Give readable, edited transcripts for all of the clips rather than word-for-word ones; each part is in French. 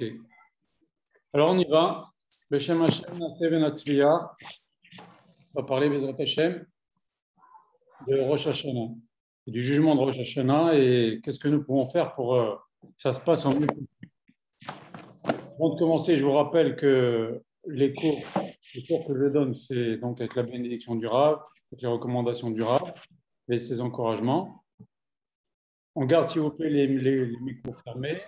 Ok. Alors on y va. Beshem Hashem, Natev et Natviya. On va parler Bezrat Hashem de Rosh Hashanah, du jugement de Rosh Hashanah et qu'est-ce que nous pouvons faire pour que ça se passe en mieux. Avant de commencer, je vous rappelle que les cours que je donne, c'est donc avec la bénédiction du Rav, avec les recommandations du Rav et ses encouragements. On garde s'il vous plaît les micros fermés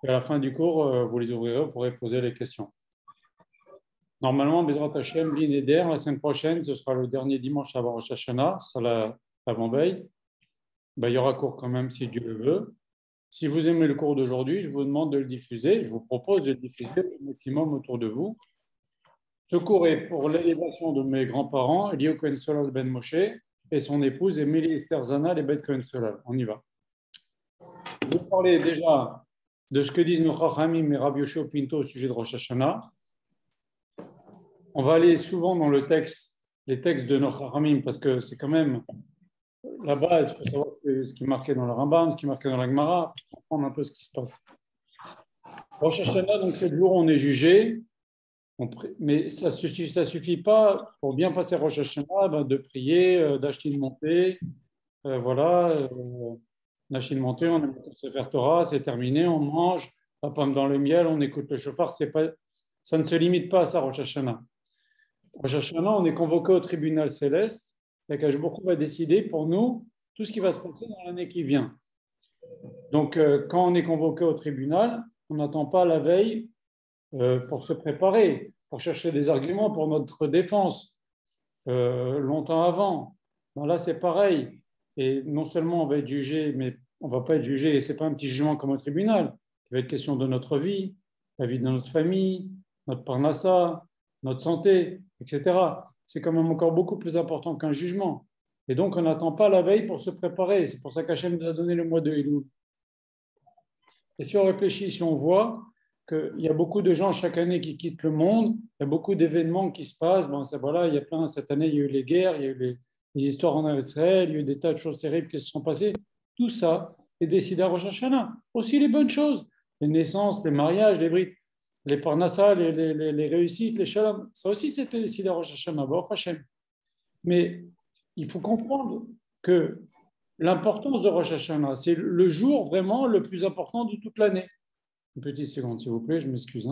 et à la fin du cours, vous les ouvrirez, vous pourrez poser les questions. Normalement, Bezrat Hashem, l'Ineder, la semaine prochaine, ce sera le dernier dimanche avant Rosh Hashanah, ce sera l'avant-veille. Il y aura cours quand même si Dieu le veut. Si vous aimez le cours d'aujourd'hui, je vous demande de le diffuser. Je vous propose de le diffuser au maximum autour de vous. Ce cours est pour l'élévation de mes grands-parents, Elio Cohen Solal Ben Moshe, et son épouse, Émilie Esther Zana, les Bet Cohen Solal. On y va. Je vais parler déjà de ce que disent nos Chachamim et Rabbi Yoshua Pinto au sujet de Rosh Hashanah. On va aller souvent dans les textes de nos Chachamim, parce que c'est quand même la base, il faut savoir ce qui est marqué dans le Rambam, ce qui est marqué dans la Gemara, pour comprendre un peu ce qui se passe. Rosh Hashanah, donc c'est le jour où on est jugé, mais ça suffit pas pour bien passer Rosh Hashanah, de prier, d'acheter une montée, d'acheter une montée, on écoute le Sefer Torah, c'est terminé, on mange, la pomme dans le miel, on écoute le shofar, ça ne se limite pas à ça, Rosh Hashanah. Rosh Hashanah, on est convoqué au tribunal céleste. L'Akadosh Baruch Hu va décider pour nous tout ce qui va se passer dans l'année qui vient. Donc, quand on est convoqué au tribunal, on n'attend pas la veille pour se préparer, pour chercher des arguments pour notre défense longtemps avant. Là, c'est pareil. Et non seulement on va être jugé, mais on ne va pas être jugé, ce n'est pas un petit jugement comme au tribunal. Il va être question de notre vie, la vie de notre famille, notre parnassa, notre santé, etc. C'est quand même encore beaucoup plus important qu'un jugement. Et donc, on n'attend pas la veille pour se préparer. C'est pour ça qu'Hachem nous a donné le mois de Elul. Et si on réfléchit, si on voit qu'il y a beaucoup de gens chaque année qui quittent le monde, il y a beaucoup d'événements qui se passent. Il y a plein. Cette année, il y a eu les guerres, il y a eu les histoires en Israël, il y a eu des tas de choses terribles qui se sont passées. Tout ça est décidé à Rosh Hashanah. Aussi les bonnes choses, les naissances, les mariages, les brites, les parnassas, les réussites, les shalom, ça aussi c'était décidé à Rosh Hashanah, Baruch Hashem. Mais il faut comprendre que l'importance de Rosh Hashanah, c'est le jour vraiment le plus important de toute l'année. Une petite seconde, s'il vous plaît, je m'excuse.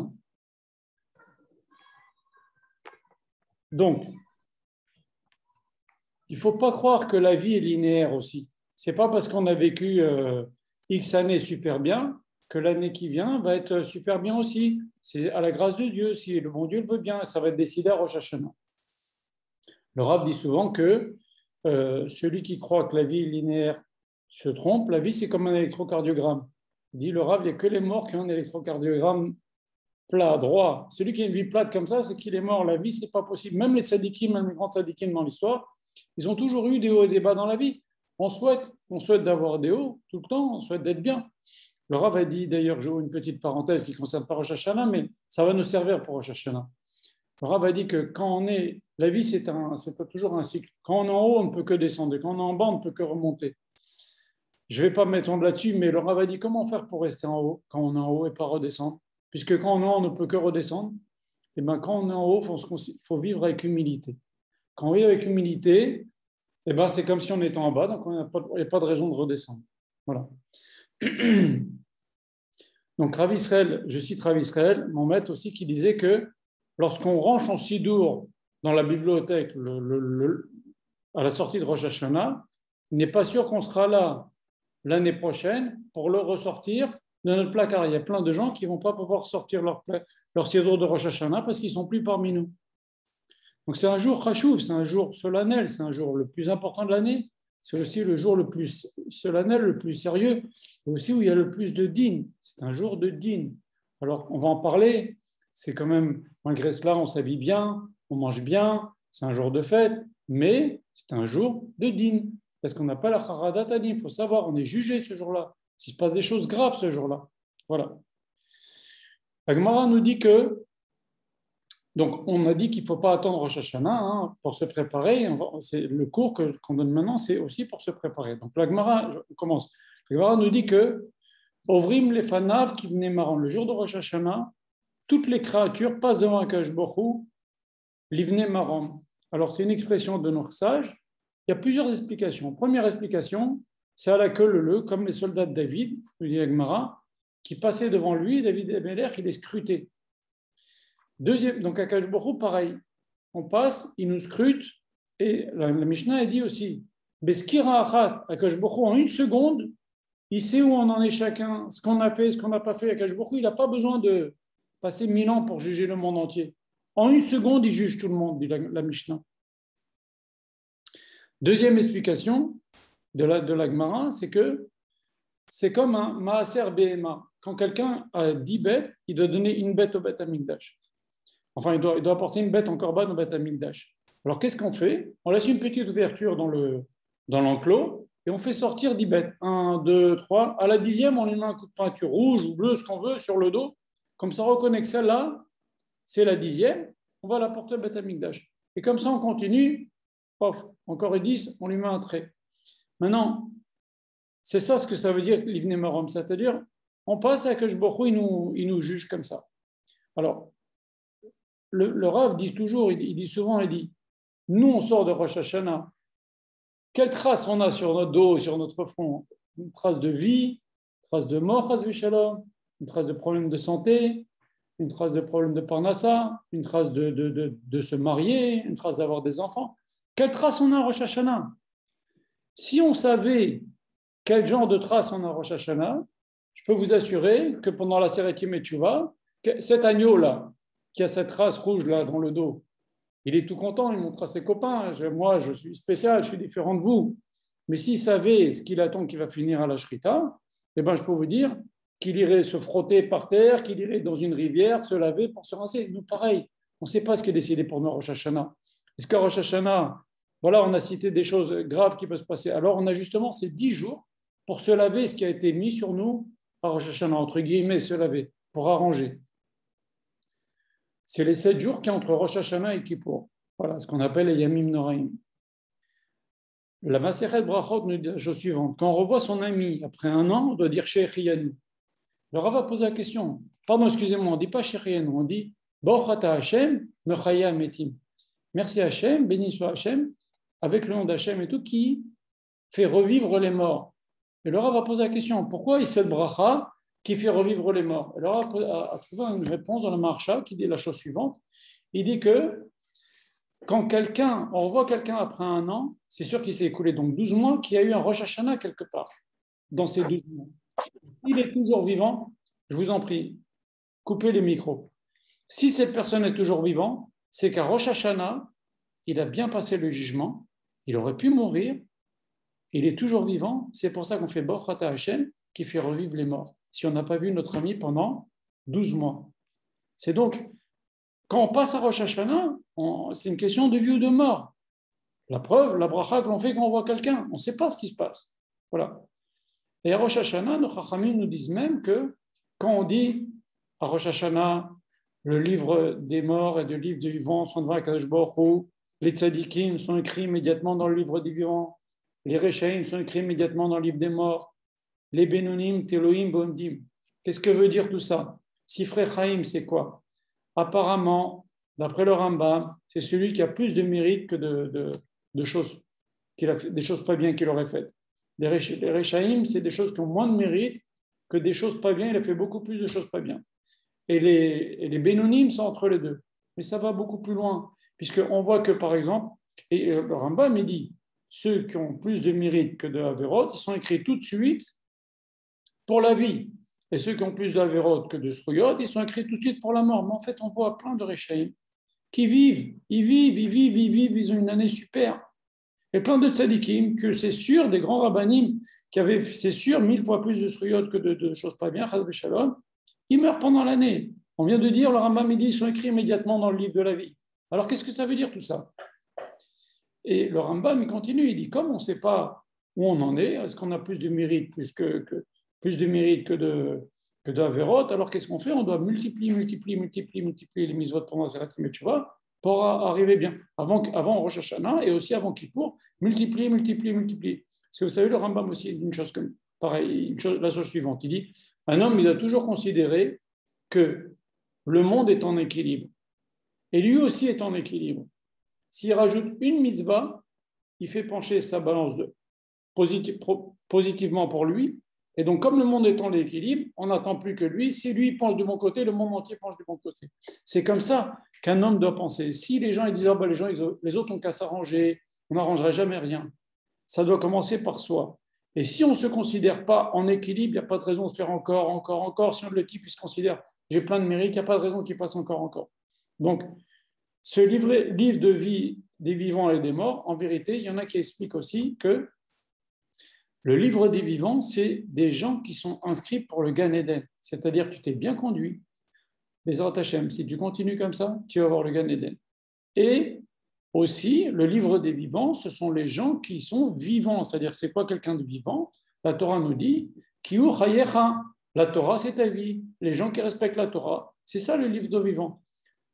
Donc, il ne faut pas croire que la vie est linéaire aussi. Ce n'est pas parce qu'on a vécu X années super bien que l'année qui vient va être super bien aussi. C'est à la grâce de Dieu, si le bon Dieu le veut bien, ça va être décidé à Rosh Hashanah. Le Rav dit souvent que celui qui croit que la vie est linéaire se trompe. La vie, c'est comme un électrocardiogramme. Il dit le Rav, il n'y a que les morts qui ont un électrocardiogramme plat, droit. Celui qui a une vie plate comme ça, c'est qu'il est mort. La vie, ce n'est pas possible. Même les sadikim, même les grands sadikim dans l'histoire, ils ont toujours eu des hauts et des bas dans la vie. On souhaite d'avoir des hauts tout le temps, on souhaite d'être bien. Le Rav a dit, d'ailleurs, j'ouvre une petite parenthèse qui ne concerne pas Rosh Hashanah, mais ça va nous servir pour Rosh Hashanah. Le Rav a dit que quand on est, la vie c'est toujours un cycle. Quand on est en haut, on ne peut que descendre. Quand on est en bas, on ne peut que remonter. Je ne vais pas me mettre là-dessus, mais le Rav a dit comment faire pour rester en haut quand on est en haut et pas redescendre. Puisque quand on est en haut, on ne peut que redescendre. Et bien, quand on est en haut, il faut vivre avec humilité. Quand on vit avec humilité, c'est comme si on était en bas, donc il n'y a pas de raison de redescendre. Voilà. Donc, Rav Israël, je cite Rav Israël, mon maître aussi, qui disait que lorsqu'on range son sidour dans la bibliothèque à la sortie de Rosh Hashanah, il n'est pas sûr qu'on sera là l'année prochaine pour le ressortir de notre placard. Il y a plein de gens qui ne vont pas pouvoir sortir leur sidour de Rosh Hashanah parce qu'ils ne sont plus parmi nous. Donc c'est un jour chashuv, c'est un jour solennel, c'est un jour le plus important de l'année. C'est aussi le jour le plus solennel, le plus sérieux, et aussi où il y a le plus de din. C'est un jour de din. Alors on va en parler. C'est quand même, malgré cela, on s'habille bien, on mange bien, c'est un jour de fête, mais c'est un jour de din. Parce qu'on n'a pas la charadatani, il faut savoir, on est jugé ce jour-là. S'il se passe des choses graves ce jour-là. Voilà. La Gemara nous dit que, donc on a dit qu'il ne faut pas attendre Rosh Hashanah pour se préparer. Le cours qu'on donne maintenant, c'est aussi pour se préparer. Donc la Gemara, on commence. La Gemara nous dit que Ovrim les fanav qui venaient marrant. Le jour de Rosh Hashanah, toutes les créatures passent devant Akash Borou, l'ivne maram. Alors, c'est une expression de nos sages. Il y a plusieurs explications. Première explication, c'est à la queue leu, comme les soldats de David, nous dit Agmara, qui passaient devant lui, David Améler, qui les scrutait. Deuxième, donc Akash Borou, pareil. On passe, il nous scrute, et la Mishnah a dit aussi, Beskira Achat, Akash Borou, en une seconde, il sait où on en est chacun, ce qu'on a fait, ce qu'on n'a pas fait. Akash Borou, il n'a pas besoin de passer 1000 ans pour juger le monde entier. En une seconde, il juge tout le monde, dit la Mishnah. Deuxième explication de la Gemara, c'est que c'est comme un Maaser Behema. Quand quelqu'un a 10 bêtes, il doit donner une bête au Beth Amikdash. Enfin, il doit apporter une bête en korban au Beth Amikdash. Alors, qu'est-ce qu'on fait? On laisse une petite ouverture dans l'enclos et on fait sortir 10 bêtes. 1, 2, 3. À la 10e, on lui met un coup de peinture rouge ou bleu, ce qu'on veut, sur le dos. Comme ça, on reconnaît que celle-là, c'est la 10e. On va la porter au Beth Amikdash. Et comme ça, on continue. Pof, encore 10, on lui met un trait. Maintenant, c'est ça ce que ça veut dire, l'Ivne Marom, c'est-à-dire, on passe à Akash Borou, il nous juge comme ça. Alors, le Rav dit toujours, il dit souvent, il dit, nous, on sort de Rosh Hashanah. Quelle trace on a sur notre dos, sur notre front? Une trace de vie, une trace de mort, une trace de problème de santé, une trace de problème de parnassa, une trace de se marier, une trace d'avoir des enfants. Quelle trace on a à Rosh Hashanah? Si on savait quel genre de trace on a à Rosh Hashanah, je peux vous assurer que pendant la Seretim et Tchouva, cet agneau-là, qui a cette trace rouge-là dans le dos, il est tout content, il montre à ses copains. Moi, je suis spécial, je suis différent de vous. Mais s'il savait ce qu'il attend qu'il va finir à la Shrita, eh ben, je peux vous dire qu'il irait se frotter par terre, qu'il irait dans une rivière, se laver pour se rincer. Nous, pareil, on ne sait pas ce qui est décidé pour nous à Rosh Hashanah. Est-ce qu'à Rosh Hashanah, voilà, on a cité des choses graves qui peuvent se passer. Alors, on a justement ces 10 jours pour se laver ce qui a été mis sur nous à Rosh Hashanah, entre guillemets, se laver, pour arranger. C'est les 7 jours qui sont entre Rosh Hashanah et Kippour. Voilà, ce qu'on appelle les Yamim Noraim. La Maseret Brachot nous dit la chose suivante. Quand on revoit son ami après un an, on doit dire Shechianu. Le Rav va poser la question. Pardon, excusez-moi, on ne dit pas Shechianu, on dit Borchata Hashem, Mechaya Metim. Merci Hashem, béni soit Hashem, avec le nom d'Hachem et tout, qui fait revivre les morts. Et le Rav va poser la question. Pourquoi il y a cette bracha qui fait revivre les morts? Et le Rav a trouvé une réponse dans le Maharsha qui dit la chose suivante. Il dit que quand on revoit quelqu'un après un an, c'est sûr qu'il s'est écoulé donc 12 mois, qu'il y a eu un Rosh Hashanah quelque part dans ces 12 mois. Il est toujours vivant, je vous en prie, coupez les micros. Si cette personne est toujours vivante, c'est qu'à Rosh Hashanah, il a bien passé le jugement, il aurait pu mourir, il est toujours vivant, c'est pour ça qu'on fait Borchata Hashem, qui fait revivre les morts, si on n'a pas vu notre ami pendant 12 mois. C'est donc, quand on passe à Rosh Hashanah, c'est une question de vie ou de mort. La preuve, la bracha que l'on fait quand on voit quelqu'un, on ne sait pas ce qui se passe. Voilà. Et à Rosh Hashanah, nos Chachamim nous disent même que quand on dit à Rosh Hashanah, le livre des morts et le livre des vivants sont devant Akadosh Baruch Hu, les tzadikim sont écrits immédiatement dans le livre des vivants, les rechaim sont écrits immédiatement dans le livre des morts, les benonim, teloim, bondim. Qu'est-ce que veut dire tout ça? Sifrei Chaim, c'est quoi? Apparemment, d'après le Rambam, c'est celui qui a plus de mérite que de choses, des choses pas bien qu'il aurait faites. Les rechaim, c'est des choses qui ont moins de mérite que des choses pas bien. Il a fait beaucoup plus de choses pas bien. Et les bénonymes sont entre les deux. Mais ça va beaucoup plus loin, puisqu'on voit que, par exemple, et le Rambam il dit, ceux qui ont plus de mérite que de Averot, ils sont écrits tout de suite pour la vie. Et ceux qui ont plus d'Averot que de Sruyot, ils sont écrits tout de suite pour la mort. Mais en fait, on voit plein de Rechaim qui vivent, ils ont une année super. Et plein de tzadikim, que c'est sûr, des grands rabbanim, qui avaient, c'est sûr, 1000 fois plus de Sruyot que de choses pas bien, Chas v'Shalom, ils meurent pendant l'année. On vient de dire, le Rambam dit, ils sont écrits immédiatement dans le livre de la vie. Alors, qu'est-ce que ça veut dire tout ça? Et le Rambam, il continue, il dit, comme on ne sait pas où on en est, est-ce qu'on a plus de mérite plus de mérite que d'Averot, alors qu'est-ce qu'on fait? On doit multiplier les mitzvot pendant la Seret Tchouva pour arriver bien. Avant Rosh Hashanah et aussi avant Kippour, multiplier. Parce que vous savez, le Rambam aussi dit une chose comme pareil, la chose suivante. Il dit, Un homme, il a toujours considéré que le monde est en équilibre. Et lui aussi est en équilibre. S'il rajoute une mitzvah, il fait pencher sa balance positivement pour lui. Et donc, comme le monde est en équilibre, on n'attend plus que lui. Si lui penche du bon côté, le monde entier penche du bon côté. C'est comme ça qu'un homme doit penser. Si les gens ils disent oh, les autres n'ont qu'à s'arranger, on n'arrangerait jamais rien. Ça doit commencer par soi. Et si on ne se considère pas en équilibre, il n'y a pas de raison de faire encore. Si le type il se considère j'ai plein de mérite, il n'y a pas de raison qu'il fasse encore. Donc, ce livre de vie des vivants et des morts, en vérité, il y en a qui expliquent aussi que le livre des vivants, c'est des gens qui sont inscrits pour le Gan Eden. C'est-à-dire que tu t'es bien conduit. Bezrat Hashem, si tu continues comme ça, tu vas avoir le Gan Eden. Et aussi, le livre des vivants, ce sont les gens qui sont vivants. C'est-à-dire, c'est quoi quelqu'un de vivant? La Torah nous dit Kiu Chayecha. La Torah, c'est ta vie. Les gens qui respectent la Torah, c'est ça le livre des vivants.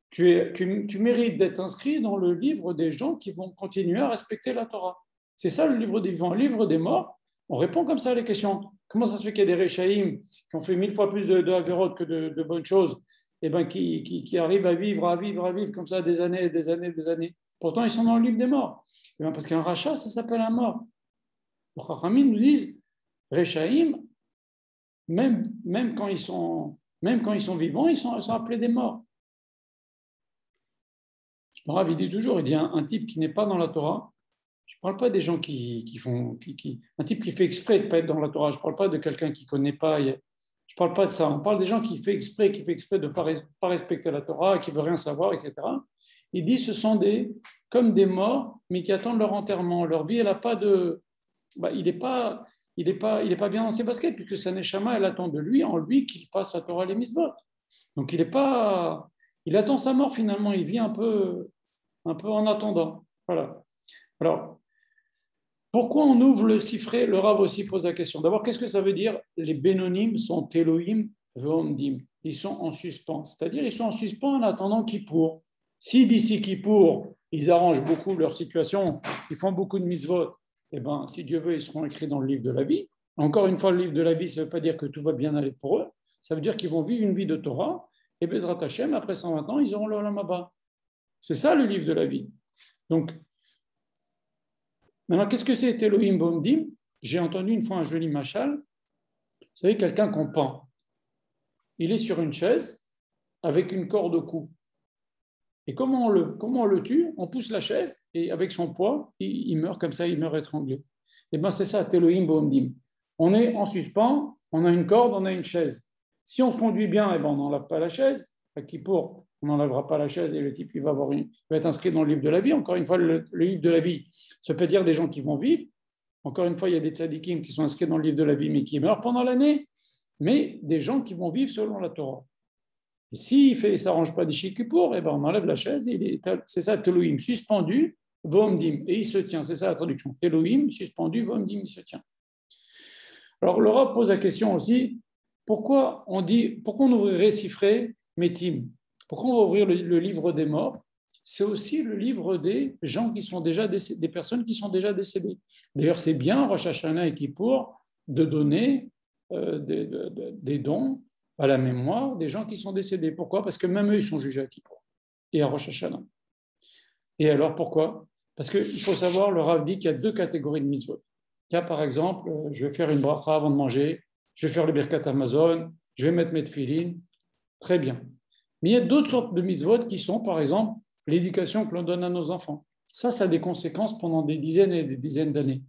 Tu mérites d'être inscrit dans le livre des gens qui vont continuer à respecter la Torah. C'est ça le livre des vivants. Le livre des morts, on répond comme ça à les questions. Comment ça se fait qu'il y a des Réchaïm qui ont fait 1000 fois plus de Averot que de bonnes choses, et ben qui arrivent à vivre comme ça des années. Pourtant, ils sont dans le livre des morts. Et ben parce qu'un rachat, ça s'appelle un mort. Les Chachamim nous disent Réchaïm, même quand ils sont vivants, ils sont appelés des morts. Le Rav, il dit toujours, il dit un type qui n'est pas dans la Torah, je ne parle pas des gens un type qui fait exprès de ne pas être dans la Torah, je ne parle pas de quelqu'un qui ne connaît pas, je ne parle pas de ça, on parle des gens qui fait exprès de ne pas respecter la Torah, qui ne veut rien savoir, etc. Il dit ce sont comme des morts, mais qui attendent leur enterrement. Leur vie, elle n'a pas de... il n'est pas bien dans ses baskets, puisque sa neshama, elle attend de lui, en lui, qu'il fasse la Torah les mitzvot. Donc, il attend sa mort finalement, il vit un peu en attendant. Voilà. Alors, pourquoi on ouvre le siffret? Le Rav aussi pose la question. D'abord, qu'est-ce que ça veut dire? Les Bénonim sont Elohim ve'omdim. Ils sont en suspens. C'est-à-dire, ils sont en suspens en attendant Kippour. Si d'ici Kippour, ils arrangent beaucoup leur situation, ils font beaucoup de mitzvot, eh bien, si Dieu veut, ils seront écrits dans le livre de la vie. Encore une fois, le livre de la vie, ça ne veut pas dire que tout va bien aller pour eux. Ça veut dire qu'ils vont vivre une vie de Torah. Et Bezrat Hashem, après 120 ans, ils auront le Olam Haba. C'est ça le livre de la vie. Donc, maintenant, qu'est-ce que c'est Elohim Bomdim? J'ai entendu une fois un joli machal. Vous savez, quelqu'un qu'on pend. Il est sur une chaise avec une corde au cou. Et comment on le tue? On pousse la chaise et avec son poids, il meurt comme ça, il meurt étranglé. Et bien, c'est ça, Elohim Bomdim. On est en suspens, on a une corde, on a une chaise. Si on se conduit bien, eh ben, on n'enlève pas la chaise. À Kippour, on n'enlèvera pas la chaise et le type il va être inscrit dans le livre de la vie. Encore une fois, le livre de la vie, ça peut dire des gens qui vont vivre. Encore une fois, il y a des tzadikim qui sont inscrits dans le livre de la vie, mais qui meurent pendant l'année. Mais des gens qui vont vivre selon la Torah. Et s'il ne s'arrange pas d'ici Kippour, eh ben, on enlève la chaise. C'est ça, Elohim, suspendu, Vomdim. Et il se tient. C'est ça la traduction. Elohim, suspendu, Vomdim, il se tient. Alors, l'Europe pose la question aussi, pourquoi on ouvrirait siffret Métim? Pourquoi on va ouvrir le livre des morts? C'est aussi le livre des gens qui sont déjà décédés, des personnes qui sont déjà décédées. D'ailleurs, c'est bien, Rosh Hashanah et Kippour, de donner des dons à la mémoire des gens qui sont décédés. Pourquoi? Parce que même eux, ils sont jugés à Kippour et à Rosh Hashanah. Et alors, pourquoi? Parce qu'il faut savoir, le Rav dit qu'il y a deux catégories de mitzvot. Il y a par exemple, je vais faire une bracha avant de manger, je vais faire le birkat Amazon, je vais mettre mes tefilines, très bien. Mais il y a d'autres sortes de mitzvot qui sont, par exemple, l'éducation que l'on donne à nos enfants. Ça a des conséquences pendant des dizaines et des dizaines d'années.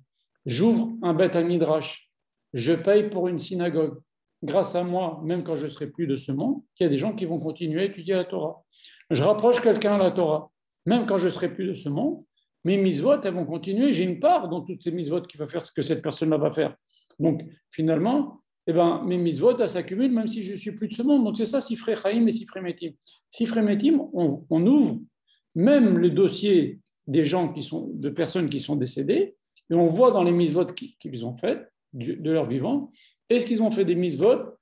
J'ouvre un Beth Midrash, je paye pour une synagogue. Grâce à moi, même quand je ne serai plus de ce monde, il y a des gens qui vont continuer à étudier la Torah. Je rapproche quelqu'un à la Torah, même quand je ne serai plus de ce monde, mes mitzvot, elles vont continuer. J'ai une part dans toutes ces mitzvot qui va faire ce que cette personne-là va faire. Donc, finalement, mes mitzvot, elles s'accumulent même si je ne suis plus de ce monde. Donc, c'est ça, Sifrei Chaim et Sifrei Metim. Sifrei Metim, on ouvre même le dossier des gens de personnes qui sont décédées, et on voit dans les mitzvot qu'ils ont faites, de leur vivant, est-ce qu'ils ont fait des mitzvot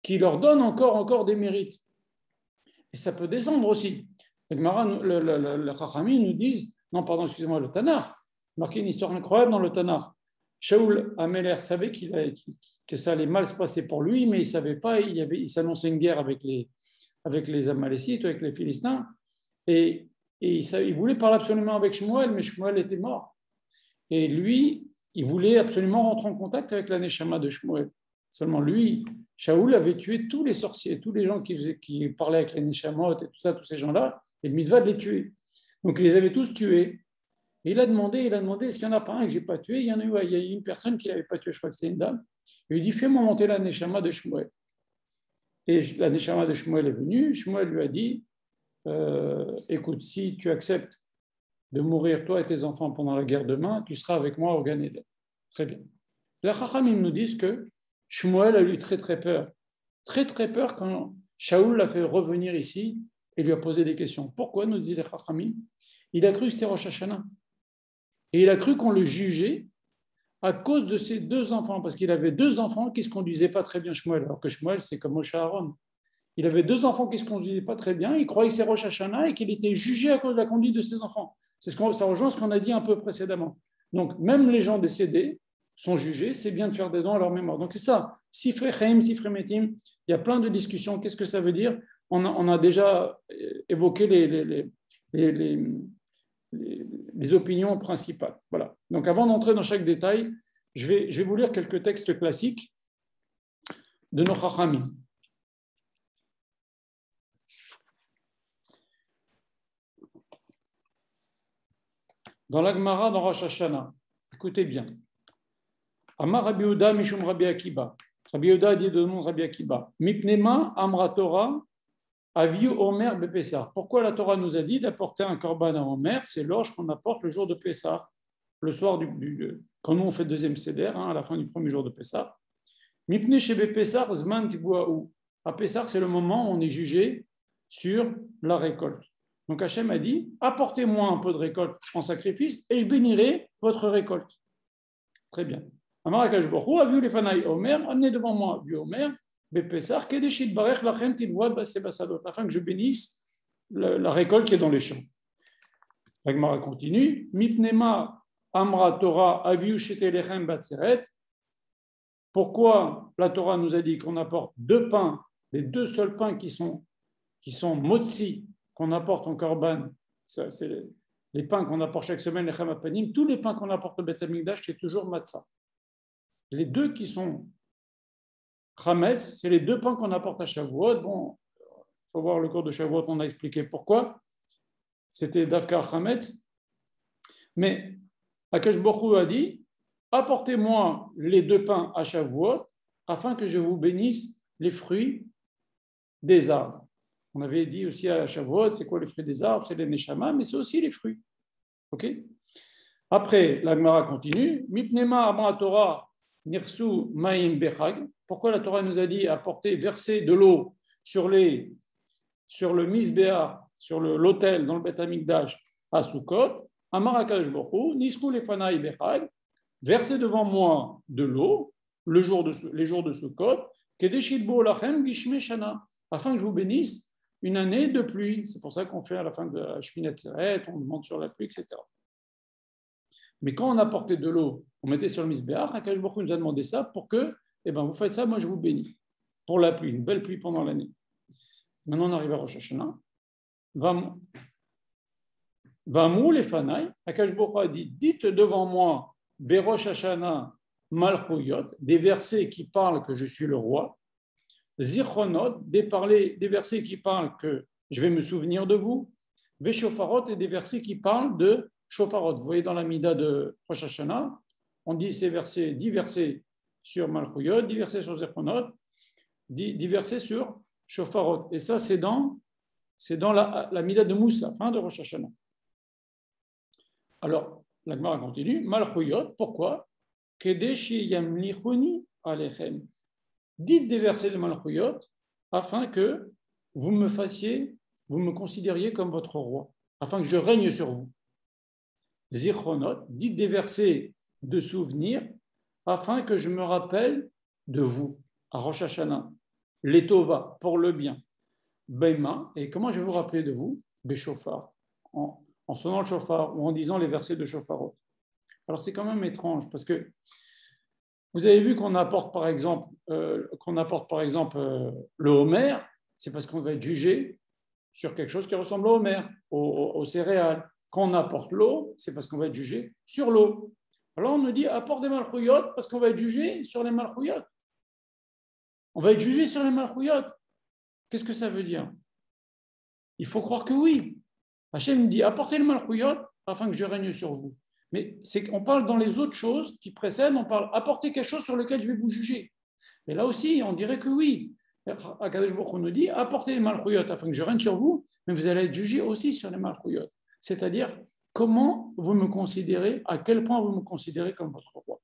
qui leur donnent encore des mérites. Et ça peut descendre aussi. Le Chachamim nous disent, non, pardon, excusez-moi, le Tanakh, marqué une histoire incroyable dans le Tanakh. Shaoul Améler savait que ça allait mal se passer pour lui, mais il ne savait pas, il s'annonçait une guerre avec les Amalécites, avec les Philistins, et il voulait parler absolument avec Shmuel, mais Shmuel était mort. Et lui, il voulait absolument rentrer en contact avec la Neshama de Shmuel. Seulement lui, Shaoul avait tué tous les sorciers, tous les gens qui parlaient avec les Neshamot et tout ça, tous ces gens-là, et le Mitzvah de les tuer. Donc il les avait tous tués. Et il a demandé, est-ce qu'il n'y en a pas un que je n'ai pas tué? Il y a eu une personne qui ne l'avait pas tué, je crois que c'est une dame. Et il dit, fais-moi monter la Neshama de Shmuel. Et la Neshama de Shmuel est venue. Shmuel lui a dit, écoute, si tu acceptes de mourir, toi et tes enfants, pendant la guerre demain, tu seras avec moi au Gan Eden. Très bien. Les Chachamim nous disent que Shmuel a eu très très peur. Très très peur quand Shaoul l'a fait revenir ici et lui a posé des questions. Pourquoi, nous dit les Chachamim? Il a cru que c'était Rosh Hashanah. Et il a cru qu'on le jugeait à cause de ses deux enfants, parce qu'il avait deux enfants qui ne se conduisaient pas très bien, Shmuel, alors que Shmuel, c'est comme Moshe Aaron. Il avait deux enfants qui ne se conduisaient pas très bien, il croyait que c'est Rosh Hashanah et qu'il était jugé à cause de la conduite de ses enfants. Ça rejoint ce qu'on a dit un peu précédemment. Donc, même les gens décédés sont jugés, c'est bien de faire des dons à leur mémoire. Donc, c'est ça. Sifrei Chaim, Sifrei Metim, il y a plein de discussions. Qu'est-ce que ça veut dire? On a déjà évoqué les opinions principales. Voilà. Donc, avant d'entrer dans chaque détail, je vais vous lire quelques textes classiques de nos Chachamim. Dans la Gemara, dans Rosh Hashanah, écoutez bien. Amar Rabbi Yehuda Mishum Rabbi Akiba. Rabbi Yehuda dit de nom Rabbi Akiba. Mipnema Amra Torah Aviu Omer Bepessar. Pourquoi la Torah nous a dit d'apporter un korban à Omer? C'est l'orge qu'on apporte le jour de Pessah, le soir quand nous on fait le deuxième seder, à la fin du premier jour de Pessah. Mipne Shebe Pessar Zman Tibuaou. À Pessah, c'est le moment où on est jugé sur la récolte. Donc Hachem a dit, apportez-moi un peu de récolte en sacrifice et je bénirai votre récolte. Très bien. Amar Akash Baruch Hu, Aviu Lefanai Omer, amenez devant moi du Omer, Bepessar, Kedeshit Barech Lachem Tilvoad Basebasadot, afin que je bénisse la récolte qui est dans les champs. La Gemara continue, Mipnema Amra Torah Aviu Shetelechem Batseret. Pourquoi la Torah nous a dit qu'on apporte deux pains, les deux seuls pains qui sont motzi, qu'on apporte en korban, c'est les pains qu'on apporte chaque semaine, les chamapanim, tous les pains qu'on apporte au Beth Amikdash, c'est toujours matzah. Les deux qui sont chametz, c'est les deux pains qu'on apporte à Shavuot. Bon, il faut voir le cours de Shavuot, on a expliqué pourquoi. C'était Davka chametz. Mais Akash Baruch Hu a dit, apportez-moi les deux pains à Shavuot afin que je vous bénisse les fruits des arbres. On avait dit aussi à Shavuot, c'est quoi les fruits des arbres? C'est les neshama, mais c'est aussi les fruits. Ok? Après, la Gemara continue. Mipnema Amra Torah Nirsu Maim Bechag. Pourquoi la Torah nous a dit apporter, verser de l'eau sur le Mizbeah, sur l'autel dans le Beth Amikdash à Sukkot? Amar Akadosh Baruch Hu, Nisru Lefanai Bechag. Versez devant moi de l'eau les jours de Sukkot, Kedeshit Bo Lachem Gishme Shana, afin que je vous bénisse une année de pluie. C'est pour ça qu'on fait à la fin de la Shmini Atzeret, on demande sur la pluie, etc. Mais quand on apportait de l'eau, on mettait sur le Mizbeach, Akadosh Baruch Hu nous a demandé ça pour que, vous faites ça, moi je vous bénis. Pour la pluie, une belle pluie pendant l'année. Maintenant on arrive à Rosh Hashanah. Vamou les Fanaï, Akadosh Baruch Hu a dit, dites devant moi, Berosh Hashanah Malchuyot, des versets qui parlent que je suis le roi. Zichronot, des versets qui parlent que je vais me souvenir de vous. Veshofarot, et des versets qui parlent de Shofarot. Vous voyez dans la Mida de Rosh Hashanah, on dit ces versets, 10 versets sur Malchuyot, 10 versets sur Zichronot, 10 versets sur Shofarot. Et ça, c'est dans la Mida de Moussa, fin de Rosh Hashanah. Alors, la Gemara continue. Malchuyot, pourquoi? Kedeshi yamlichuni alechem. Dites des versets de Malchuyot afin que vous me considériez comme votre roi, afin que je règne sur vous. Zichronot, dites des versets de souvenirs afin que je me rappelle de vous, à Rosh Hashanah. Letova, pour le bien. Beima, et comment je vais vous rappeler de vous? Beshofar, en sonnant le shofar ou en disant les versets de Shofarot. Alors c'est quand même étrange parce que Vous avez vu qu'on apporte par exemple, le Homer, c'est parce qu'on va être jugé sur quelque chose qui ressemble au Homer, aux céréales. Quand on apporte l'eau, c'est parce qu'on va être jugé sur l'eau. Alors on nous dit apporte des malchouyot parce qu'on va être jugé sur les malchouyot. On va être jugé sur les malchouyot. Qu'est-ce que ça veut dire? Il faut croire que oui. Hachem dit apportez le malchouyot afin que je règne sur vous. Mais on parle dans les autres choses qui précèdent, on parle apporter quelque chose sur lequel je vais vous juger. Et là aussi, on dirait que oui. Akadosh Baruch Hu nous dit apportez les malchouyot afin que je règne sur vous, mais vous allez être jugé aussi sur les malchouyot. C'est-à-dire, comment vous me considérez, à quel point vous me considérez comme votre roi.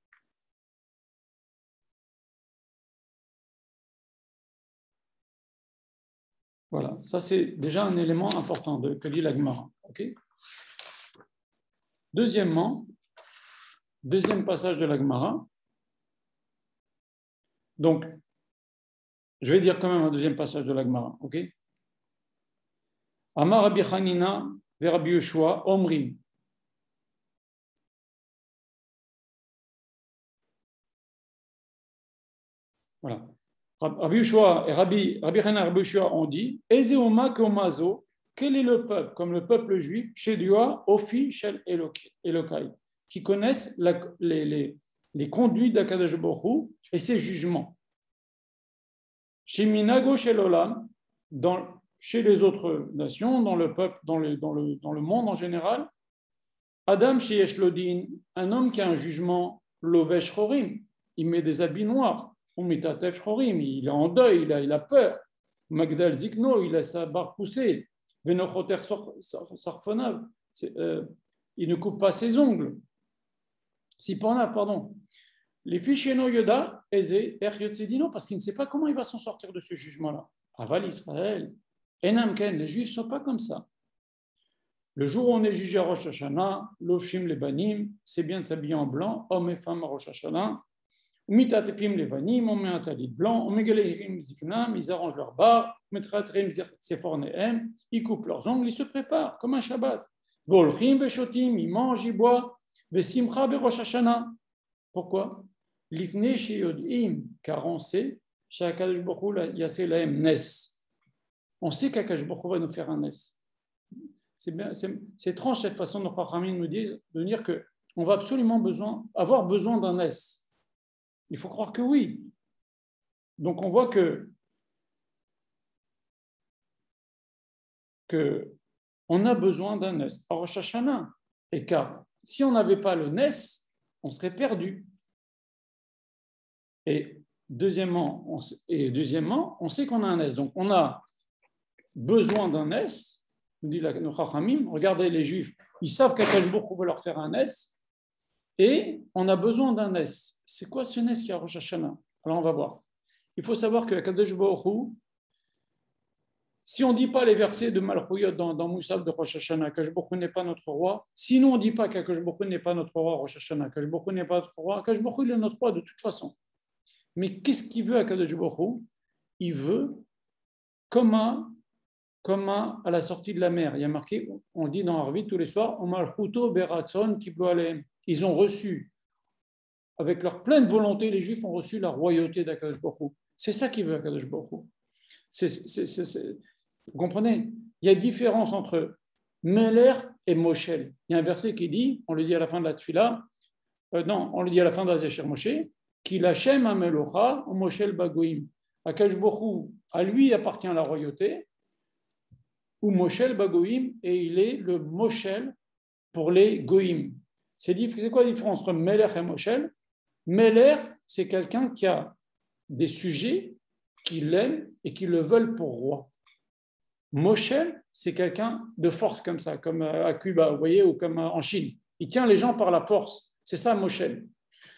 Voilà, ça c'est déjà un élément important que dit la Gemara. Okay. Deuxièmement, deuxième passage de la Gemara. Donc, je vais dire quand même un deuxième passage de la Gemara. Ok. Amar Rabbi Hanina ve Rabbi Yoshua Omrim. Voilà. Rabbi Yoshua et Rabbi Hanina et Rabbi Yoshua ont dit Ezeoma Komazo, quel est le peuple, comme le peuple juif, chez Dua, Ofi, Shel Elokai, qui connaissent les conduites d'Akadosh Baruch Hu et ses jugements. Chez Minago, chez l'Olam, chez les autres nations, dans le peuple, dans le monde en général, Adam chez Yeshlodin, un homme qui a un jugement, Lovesh Chorim, il met des habits noirs. Umitatef Chorim, il est en deuil, il a peur. Magdal Zikno, il a sa barbe poussée. Venochoter Sarfonav, il ne coupe pas ses ongles. Sipana, pardon. Les fichieno Yoda, Eze, Eryotzedino, parce qu'il ne sait pas comment il va s'en sortir de ce jugement-là. Aval Israël, Enamken, les Juifs ne sont pas comme ça. Le jour où on est jugé à Rosh Hashanah, l'Ofshim les Banim, c'est bien de s'habiller en blanc, hommes et femmes à Rosh Hashanah. Mitatefim les Banim, on met un talit blanc, on megalehim ziknam, ils arrangent leur barbe, metratrim sefornehem, ils coupent leurs ongles, ils se préparent comme un Shabbat. Volchim veshotim, ils mangent, ils boivent, vesimcha be Rosh Hashanah. Pourquoi? L'ifne sheyodim, car on sait, sha'akadosh baruch hu yaseh lahem nes. On sait qu'Akadosh baruch hu va nous faire un nes. C'est étrange cette façon dont Chachamim nous dit de dire qu'on va absolument avoir besoin d'un nes. Il faut croire que oui. Donc on voit que on a besoin d'un nes à Rosh Hashanah. Et car si on n'avait pas le nes, on serait perdu. Et deuxièmement, on sait qu'on a un nes. Donc on a besoin d'un nes. Nous dit nos Chachamim, regardez les Juifs, ils savent qu'Akadosh Baruch Hu va leur faire un nes. Et on a besoin d'un nes. C'est quoi ce nes qui est à Rosh Hashanah? Alors on va voir. Il faut savoir que Akadosh Baruch Hu, si on ne dit pas les versets de Malchouyot dans Moussaf de Rosh Hashanah, Akadosh Baruch Hu n'est pas notre roi, sinon on ne dit pas qu'Akadosh Baruch Hu n'est pas notre roi à Rosh Hashanah, Akadosh Baruch Hu n'est pas notre roi, Akadosh Baruch Hu est notre roi de toute façon. Mais qu'est-ce qu'il veut Akadosh Baruch Hu? Il veut comme à la sortie de la mer. Il y a marqué, on dit dans Arvit tous les soirs, ils ont reçu, avec leur pleine volonté, les Juifs ont reçu la royauté d'Akadosh Baruch Hu. C'est ça qu'il veut Akadosh Baruch Hu. Vous comprenez? Il y a une différence entre Meler et Moshel. Il y a un verset qui dit, on le dit à la fin de la Tfila, on le dit à la fin de la Zécher Moshe, qu'il Hashem Amelocha ou Moshel Bagoim. Akadosh Baruch Hu, à lui appartient la royauté, ou Moshel Bagoim, et il est le Moshel pour les Goïm. C'est quoi la différence entre Meler et Moshel? Meler, c'est quelqu'un qui a des sujets qui l'aiment et qui le veulent pour roi. Moshel, c'est quelqu'un de force comme ça, comme à Cuba, vous voyez, ou comme en Chine. Il tient les gens par la force. C'est ça, Moshel.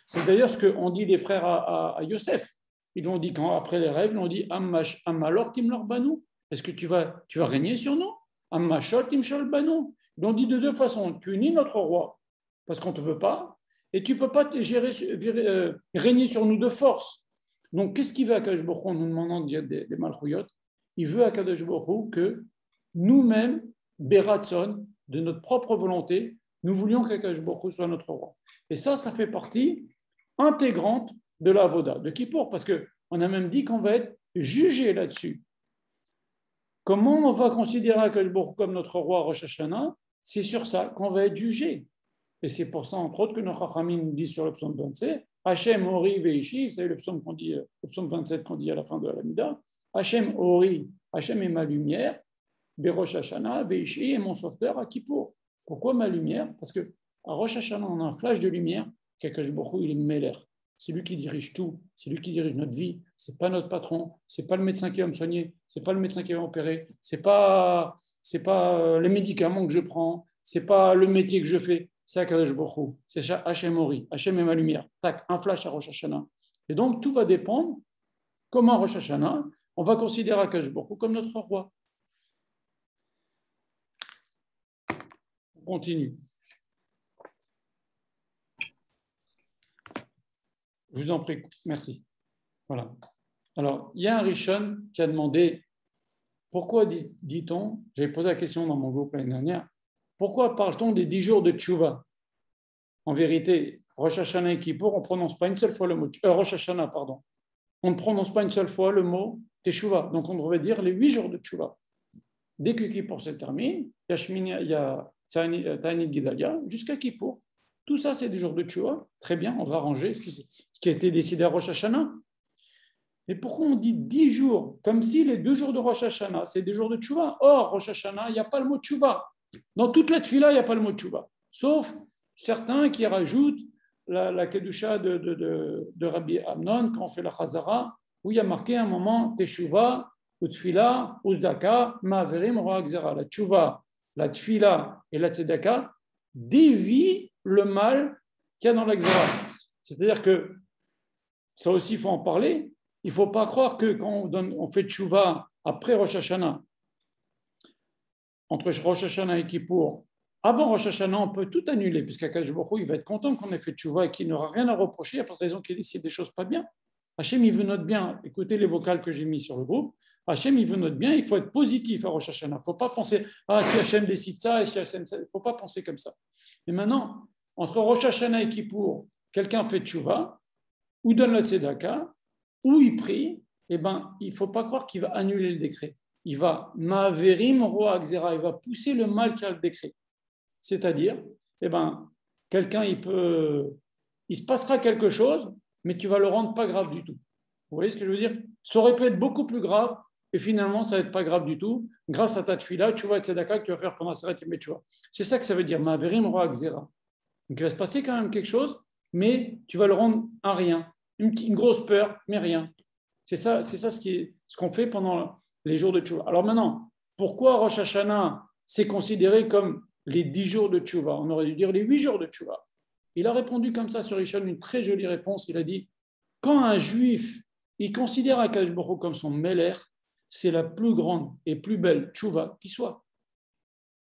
C'est d'ailleurs ce qu'ont dit les frères à Yosef. Ils l'ont dit après les rêves, ils ont dit Ammalor Timlor Banou. Est-ce que tu vas régner sur nous? Ammashol Timshol Banou. Ils l'ont dit de deux façons. Tu unis notre roi parce qu'on ne te veut pas, et tu ne peux pas régner sur nous de force. Donc, qu'est-ce qu'il veut Akadosh Baruch Hu en nous demandant de dire des malchouyot? Il veut Akadosh Baruch Hu que nous-mêmes, Beratson, de notre propre volonté, nous voulions qu'Akadosh Baruch Hu soit notre roi. Et ça fait partie intégrante de la Avoda, de Kippour, parce qu'on a même dit qu'on va être jugé là-dessus. Comment on va considérer Akadosh Baruch Hu comme notre roi Rosh Hashanah? C'est sur ça qu'on va être jugé. Et c'est pour ça, entre autres, que nos Chachamim nous disent sur le psaume 27, Hachem Ori Veishi, vous savez le psaume 27 qu'on dit à la fin de la Mida, Hachem Ori, Hachem est ma lumière, Berosh Hashanah, Veishi est mon sauveteur à Kippour. Pourquoi ma lumière? Parce qu'à Rosh Hashanah, on a un flash de lumière, qu'Akadosh Baruch Hu, il est Meler. C'est lui qui dirige tout, c'est lui qui dirige notre vie, c'est pas notre patron, c'est pas le médecin qui va me soigner, c'est pas le médecin qui va m'opérer, c'est pas les médicaments que je prends, c'est pas le métier que je fais, c'est Akadosh Baruch Hu, c'est Hachem Ori, Hachem est ma lumière, tac, un flash à Rosh Hashanah. Et donc tout va dépendre comment à Rosh Hashanah, on va considérer Akadosh Baruch Hu comme notre roi. On continue. Je vous en prie, merci. Voilà. Alors, il y a un Rishon qui a demandé pourquoi dit-on, j'avais posé la question dans mon groupe l'année dernière, pourquoi parle-t-on des 10 jours de Tchouva? En vérité, Rosh Hashanah et Kippour, on ne prononce pas une seule fois le mot, Rosh Hashanah, pardon. On ne prononce pas une seule fois le mot Teshuvah. Donc, on devrait dire les 8 jours de Tchouva. Dès que Kippour se termine, il y a Ta'anit Gedalia jusqu'à Kippour. Tout ça, c'est des jours de Tchouva. Très bien, on va ranger ce qui a été décidé à Rosh Hashanah. Mais pourquoi on dit 10 jours? Comme si les 2 jours de Rosh Hashanah, c'est des jours de Tchouva. Or, Rosh Hashanah, il n'y a pas le mot Tchouva. Dans toute la Tfila, il n'y a pas le mot Tchouva. Sauf certains qui rajoutent la Kedusha de Rabbi Amnon, quand on fait la Chazara, où il y a marqué un moment Teshuvah, ou Tfila, ou Zdaka, Ma'averim, Roa Gzera. La Tchouva, la Tfila et la Tzedaka dévient le mal qu'il y a dans la Gzera. C'est-à-dire que ça aussi, il faut en parler. Il ne faut pas croire que quand on fait Tchouva après Rosh Hashanah, entre Rosh Hashanah et Kippour, avant Rosh Hashanah, on peut tout annuler, puisqu'Akadosh Baruch Hu, il va être content qu'on ait fait Tchouva et qu'il n'aura rien à reprocher. Il n'y a pas de raison qu'il décide des choses pas bien. Hachem, il veut notre bien. Écoutez les vocales que j'ai mis sur le groupe. Hachem, il veut notre bien. Il faut être positif à Rosh Hashanah. Il ne faut pas penser, si Hachem décide ça, et si Hachem ça. Il ne faut pas penser comme ça. Et maintenant, entre Rosh Hashanah et Kippour, quelqu'un fait Tchouva, ou donne la Tzedaka, ou il prie, eh ben, il ne faut pas croire qu'il va annuler le décret. Il va ma'averim roa gzera, il va pousser le mal qu'il y a le décret. C'est-à-dire, eh ben, quelqu'un, il se passera quelque chose, mais tu vas le rendre pas grave du tout. Vous voyez ce que je veux dire? Ça aurait pu être beaucoup plus grave, et finalement, ça va être pas grave du tout, grâce à ta tefila, tu vois, tzedaka que tu vas faire pendant Seret Yom Teshuvah. C'est ça que ça veut dire, ma'averim roa gzera. Donc, il va se passer quand même quelque chose, mais tu vas le rendre un rien. Une grosse peur, mais rien. C'est ça ce qu'on fait pendant les jours de Tchouva. Alors maintenant, pourquoi Rosh Hashanah, c'est considéré comme les 10 jours de Tchouva? On aurait dû dire les 8 jours de Tchouva. Il a répondu comme ça sur Rishon, une très jolie réponse. Il a dit, quand un juif, il considère Akadosh Baruch Hu comme son Meler, c'est la plus grande et plus belle Tchouva qui soit.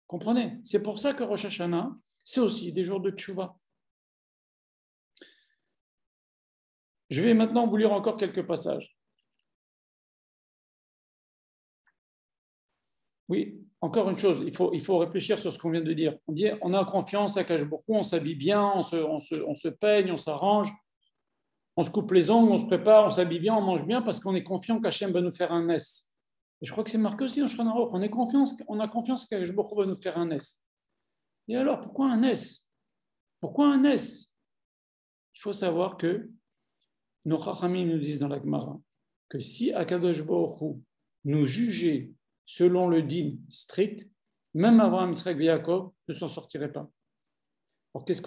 Comprenez? C'est pour ça que Rosh Hashanah, c'est aussi des jours de Tchouva. Je vais maintenant vous lire encore quelques passages. Oui, encore une chose, il faut réfléchir sur ce qu'on vient de dire. On a confiance à Akadosh Baruch Hu, on s'habille bien, on se peigne, on s'arrange, on se coupe les ongles, on se prépare, on s'habille bien, on mange bien parce qu'on est confiant qu'Hachem va nous faire un S. Et je crois que c'est marqué aussi dans Shulchan Aruch. On a confiance qu'Akadosh Baruch Hu va nous faire un S. Et alors, pourquoi un S? Pourquoi un S? Il faut savoir que nos Chachamim nous disent dans la Gemara que si Akadosh Baruch Hu nous jugeait selon le din strict, même Abraham, Israël et Jacob ne s'en sortiraient pas. Alors qu'est-ce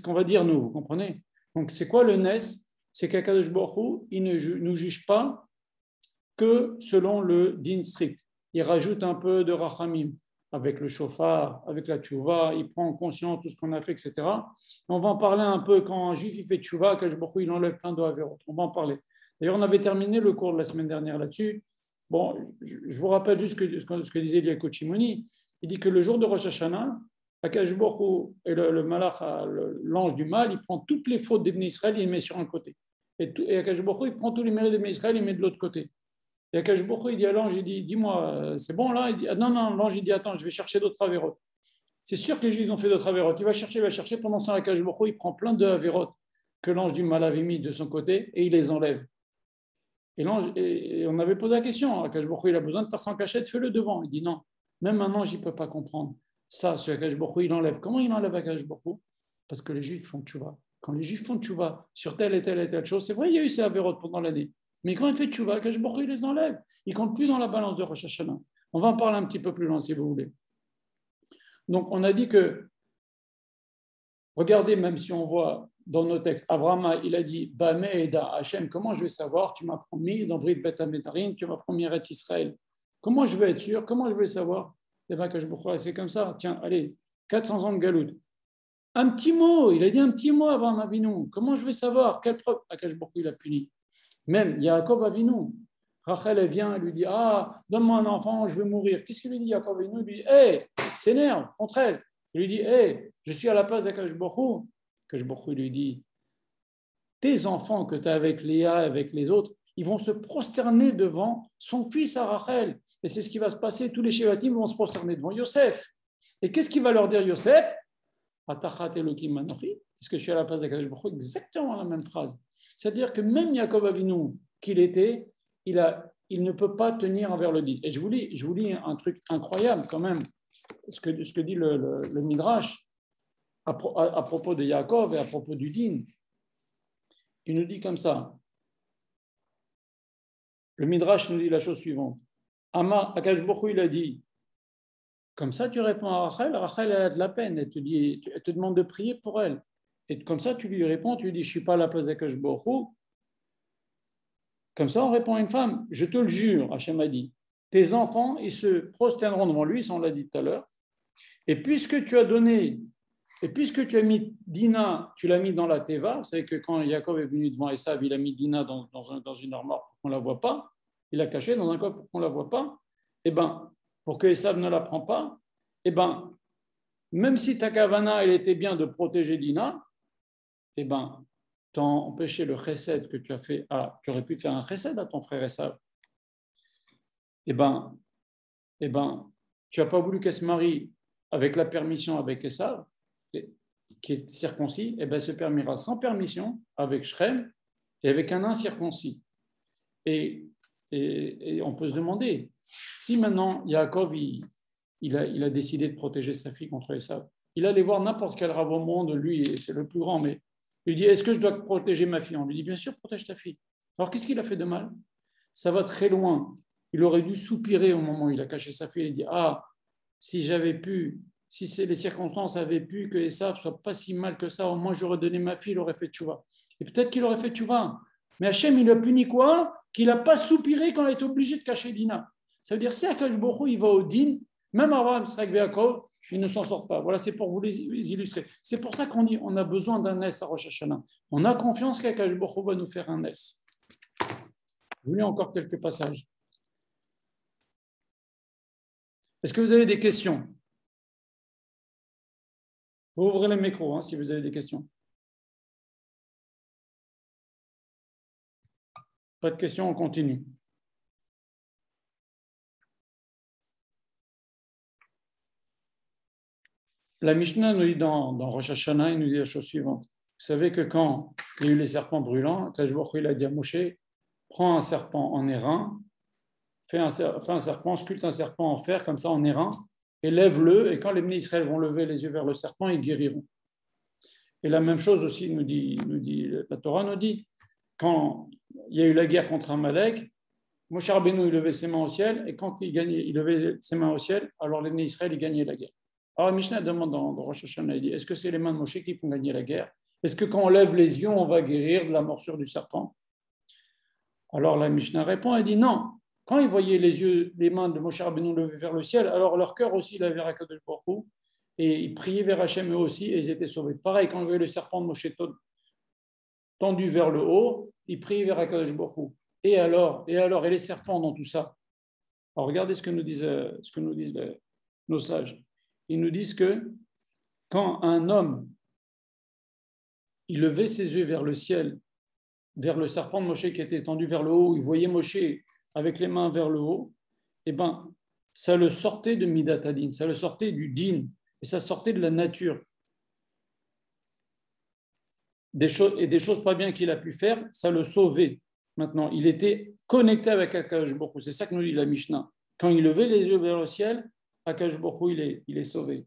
qu'on va dire nous, vous comprenez? Donc c'est quoi le Nes? C'est qu'Akadosh Baruch Hu, il ne nous juge pas que selon le din strict. Il rajoute un peu de Rachamim avec le shofar, avec la tchouva, il prend en conscience tout ce qu'on a fait, etc. Et on va en parler un peu quand un juif il fait tchouva, Akadosh Baruch Hu, il enlève plein de avérotes. On va en parler. D'ailleurs, on avait terminé le cours de la semaine dernière là-dessus. Bon, je vous rappelle juste ce que disait Liako Chimoni. Il dit que le jour de Rosh Hashanah, Akadosh Baruch Hu et le malach, l'ange du mal, il prend toutes les fautes des Bnei Israël et il met sur un côté. Et Akadosh Baruch Hu, il prend tous les mérites des Bnei Israël et il met de l'autre côté. Et Akadosh Baruch Hu, il dit à l'ange, il dit, dis-moi, c'est bon là? Il dit, non, l'ange, il dit, attends, je vais chercher d'autres avérotes. C'est sûr que les Juifs ont fait d'autres avérotes. Il va chercher, pendant ce temps, Akadosh Baruch Hu, il prend plein de avérotes que l'ange du mal avait mis de son côté et il les enlève. Et on avait posé la question, Akash Baruch Hu, il a besoin de faire sans cachette, fais-le devant. Il dit non, même un ange, il ne peut pas comprendre. Ça, ce Akash Baruch Hu, il enlève. Comment il enlève Akash Baruch Hu? Parce que les Juifs font tchouva. Quand les Juifs font tchouva sur telle et telle et telle chose, c'est vrai, il y a eu ces avérotes pendant l'année. Mais quand il fait tchouva, Akash Baruch Hu, il les enlève. Il ne compte plus dans la balance de Rosh Hashanah. On va en parler un petit peu plus loin si vous voulez. Donc, on a dit que, regardez, même si on voit dans nos textes, Abraham, il a dit, Bame Eda, Hachem, comment je vais savoir? Tu m'as promis dans Brit Bet Ametarim, tu m'as promis Eretz Israël. Comment je vais être sûr? Comment je vais savoir? Eh bien, que je me crois, c'est comme ça. Tiens, allez, 400 ans de galoute. Un petit mot, il a dit un petit mot avant Avinu. Comment je vais savoir? Quelle preuve? Akash Baruch Hu, il a puni. Même Yaakov Avinu. Rachel, elle vient, elle lui dit, ah, donne-moi un enfant, je vais mourir. Qu'est-ce qu'il lui dit, Yaakov Avinu? Il lui dit, hé, s'énerve contre elle. Il lui dit, hé, je suis à la place d'Akash Baruch Hu. Akash Baruch Hu lui dit, tes enfants que tu as avec Léa et avec les autres, ils vont se prosterner devant son fils à Rachel. Et c'est ce qui va se passer. Tous les Shevatim vont se prosterner devant Yosef. Et qu'est-ce qu'il va leur dire, Yosef? Atachat Elokim Manochi. Est-ce que je suis à la place d'Akadosh Baruch Hu? Exactement la même phrase. C'est-à-dire que même Yaakov Avinu, qu'il était, il ne peut pas tenir envers le dit. Et je vous lis un truc incroyable quand même, ce que dit le Midrash à propos de Yaakov et à propos du din. Il nous dit comme ça. Le Midrash nous dit la chose suivante. Akadosh Baruch Hu, il a dit, comme ça tu réponds à Rachel, Rachel elle a de la peine, elle te demande de prier pour elle. Et comme ça tu lui réponds, tu lui dis, je ne suis pas à la place d'Akadosh Baruch Hu. Comme ça on répond à une femme, je te le jure, Hachem a dit, tes enfants, ils se prosterneront devant lui, ça on l'a dit tout à l'heure, et puisque tu as donné, et puisque tu as mis Dina, tu l'as mis dans la Teva, vous savez que quand Yaakov est venu devant Esav, il a mis Dina dans une armoire pour qu'on ne la voie pas, il l'a cachée dans un coffre pour qu'on ne la voie pas, et bien, pour que Esav ne la prend pas, et bien, même si ta kavana, elle était bien de protéger Dina, et bien, tu as empêché le chesed que tu as fait, tu aurais pu faire un chesed à ton frère Esav, et bien, tu n'as pas voulu qu'elle se marie avec la permission avec Esav, qui est circoncis, et bien se permettra sans permission avec Shrem et avec un incirconcis. Et on peut se demander, si maintenant Yaakov il a décidé de protéger sa fille contre Esav, il allait voir n'importe quel rabbin au monde, lui, c'est le plus grand, mais il lui dit, est-ce que je dois protéger ma fille? On lui dit, bien sûr, protège ta fille. Alors qu'est-ce qu'il a fait de mal? Ça va très loin. Il aurait dû soupirer au moment où il a caché sa fille et dire, ah, si j'avais pu, si les circonstances avaient pu que Esav soit pas si mal que ça, au moins j'aurais donné ma fille, il aurait fait tchouva. Et peut-être qu'il aurait fait tchouva. Mais Hachem, il a puni quoi? Qu'il n'a pas soupiré quand il est obligé de cacher Dina. Ça veut dire, si Akadosh Baruch Hu, il va au din, même Abraham, Yitzhak, Yaakov, il ne s'en sort pas. Voilà, c'est pour vous les illustrer. C'est pour ça qu'on dit on a besoin d'un nes à Rosh Hashanah. On a confiance qu'Akadosh Baruch Hu va nous faire un nes. Vous voulez encore quelques passages? Est-ce que vous avez des questions? Vous ouvrez les micros si vous avez des questions. Pas de questions, on continue. La Mishnah nous dit dans Rosh Hashanah, il nous dit la chose suivante. Vous savez que quand il y a eu les serpents brûlants, Akadosh Baruch Hu, il a dit à Moshe, prends un serpent en airain, fais un serpent, sculpte un serpent en fer, comme ça en airain, et lève-le, et quand les bénis Israël vont lever les yeux vers le serpent, ils guériront. Et la même chose aussi la Torah nous dit, quand il y a eu la guerre contre Amalek, Moshe Rabbeinu, il levait ses mains au ciel, et quand il levait ses mains au ciel, alors les bénis Israël, ils gagnaient la guerre. Alors la Mishnah demande dans Rosh Hashanah, il dit, est-ce que c'est les mains de Moshe qui font gagner la guerre? Est-ce que quand on lève les yeux, on va guérir de la morsure du serpent? Alors la Mishnah répond, elle dit non. Quand ils voyaient les mains de Moshe Rabbeinu levées vers le ciel, alors leur cœur aussi il avait vers Akadosh Baruch Hu, et ils priaient vers Hachem eux aussi, et ils étaient sauvés. Pareil, quand ils voyaient le serpent de Moshe tendu vers le haut, ils priaient vers Akadosh Baruch Hu. Et les serpents dans tout ça? Alors regardez ce que nous disent nos sages. Ils nous disent que quand un homme il levait ses yeux vers le ciel, vers le serpent de Moshe qui était tendu vers le haut, il voyait Moshe avec les mains vers le haut, eh ben, ça le sortait de Midat Hadin, ça le sortait du din, et ça sortait de la nature. des choses pas bien qu'il a pu faire, ça le sauvait. Maintenant, il était connecté avec Akadosh Baruch Hu. C'est ça que nous dit la Mishnah. Quand il levait les yeux vers le ciel, Akadosh Baruch Hu, il est sauvé.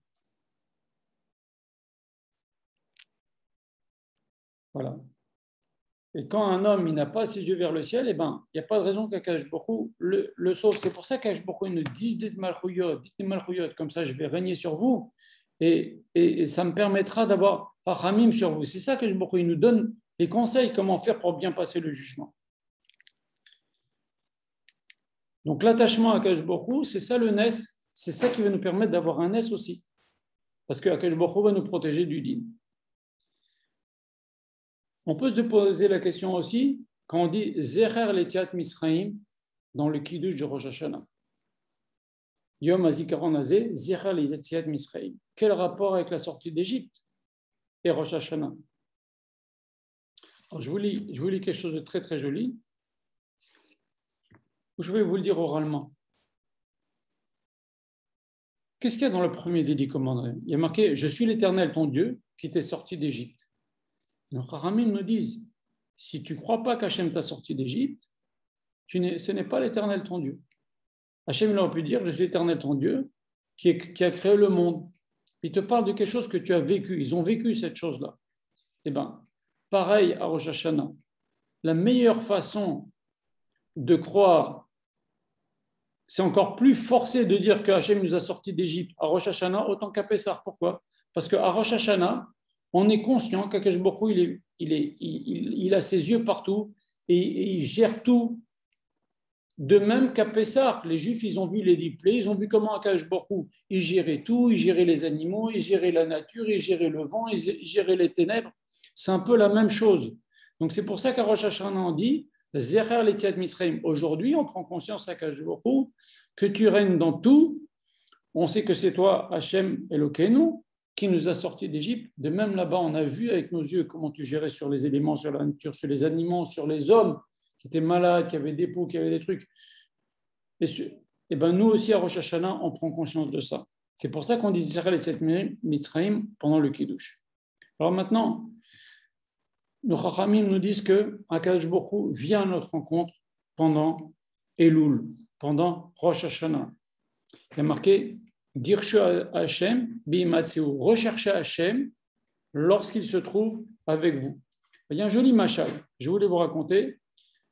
Voilà. Et quand un homme il n'a pas ses yeux vers le ciel, eh ben, il n'y a pas de raison qu'Akadosh Baruch Hu le sauve. C'est pour ça qu'Akadosh Baruch Hu nous dit dites malchouyot, comme ça je vais régner sur vous et ça me permettra d'avoir rachamim sur vous. C'est ça qu'Akadosh Baruch Hu nous donne les conseils comment faire pour bien passer le jugement. Donc l'attachement à Akadosh Baruch Hu, c'est ça le nes, c'est ça qui va nous permettre d'avoir un nes aussi. Parce que Akadosh Baruch Hu va nous protéger du din. On peut se poser la question aussi, quand on dit Zecher Letiat Misraim dans le Kiddush de Rosh Hashanah. Yom Hazikaron Hazeh, Zecher Letiat Misraim. Quel rapport avec la sortie d'Égypte et Rosh Hashanah? Alors, je vous lis quelque chose de très très joli. Je vais vous le dire oralement. Qu'est-ce qu'il y a dans le premier des 10 commandements? Il y a marqué « Je suis l'Éternel, ton Dieu, qui t'est sorti d'Égypte ». Nos Chachamim nous disent « Si tu ne crois pas qu'Hachem t'a sorti d'Égypte, ce n'est pas l'Éternel, ton Dieu. » Hachem aurait pu dire « Je suis l'Éternel, ton Dieu, qui a créé le monde. » Il te parle de quelque chose que tu as vécu. Ils ont vécu cette chose-là. Eh bien, pareil à Rosh Hashanah. La meilleure façon de croire, c'est encore plus forcé de dire que Hachem nous a sortis d'Égypte à Rosh Hashanah autant qu'à Pessah. Pourquoi? Parce qu'à Rosh Hashanah, on est conscient qu'Akadosh Baruch Hu, il a ses yeux partout et il gère tout. De même qu'à Pessah, les Juifs, ils ont vu les 10 plaies, ils ont vu comment Akadosh Baruch Hu, il gérait tout, il gérait les animaux, il gérait la nature, il gérait le vent, il gérait les ténèbres. C'est un peu la même chose. Donc c'est pour ça qu'à Rosh Hashanah, on dit Zecher Letiat Misraim. Aujourd'hui, on prend conscience à Akadosh Baruch Hu que tu règnes dans tout. On sait que c'est toi, Hachem Elokeinu, qui nous a sortis d'Égypte. De même là-bas, on a vu avec nos yeux comment tu gérais sur les éléments, sur la nature, sur les animaux, sur les hommes qui étaient malades, qui avaient des poux, qui avaient des trucs. Et ben nous aussi à Rosh Hashanah, on prend conscience de ça. C'est pour ça qu'on dit Zecher Letiat Misraim pendant le Kiddush. Alors maintenant, nos Chachamim nous disent que Akadosh Baruch Hu vient à notre rencontre pendant Elul, pendant Rosh Hashanah. Il y a marqué Dirshu Hashem bimatseu, recherchez Hashem lorsqu'il se trouve avec vous. Il y a un joli machal, je voulais vous raconter.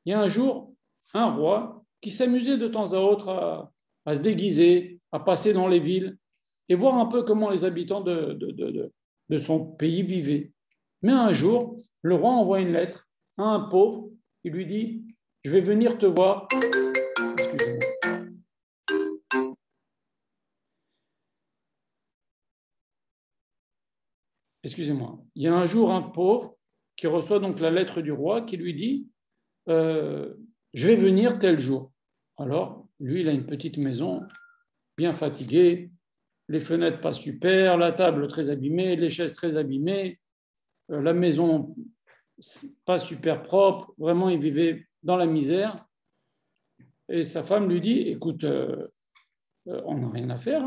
Il y a un jour un roi qui s'amusait de temps à autre à se déguiser, à passer dans les villes et voir un peu comment les habitants de son pays vivaient. Mais un jour, le roi envoie une lettre à un pauvre, il lui dit « Je vais venir te voir. » Excusez-moi. Il y a un jour un pauvre qui reçoit donc la lettre du roi qui lui dit « Je vais venir tel jour. » Alors, lui, il a une petite maison, bien fatiguée, les fenêtres pas super, la table très abîmée, les chaises très abîmées, la maison pas super propre, vraiment il vivait dans la misère. Et sa femme lui dit, écoute, on n'a rien à faire,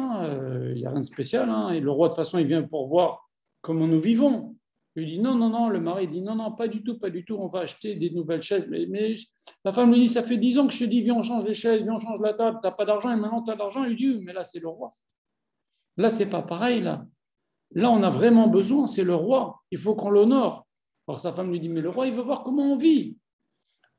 il n'y a rien de spécial, et le roi de toute façon il vient pour voir comment nous vivons. Il lui dit non, le mari dit non, pas du tout, on va acheter des nouvelles chaises. Mais la femme lui dit, ça fait 10 ans que je te dis, viens on change les chaises, viens on change la table, tu n'as pas d'argent et maintenant tu as de l'argent. Il lui dit, mais là c'est le roi. Là c'est pas pareil, là on a vraiment besoin, c'est le roi, il faut qu'on l'honore. Alors sa femme lui dit, mais le roi il veut voir comment on vit.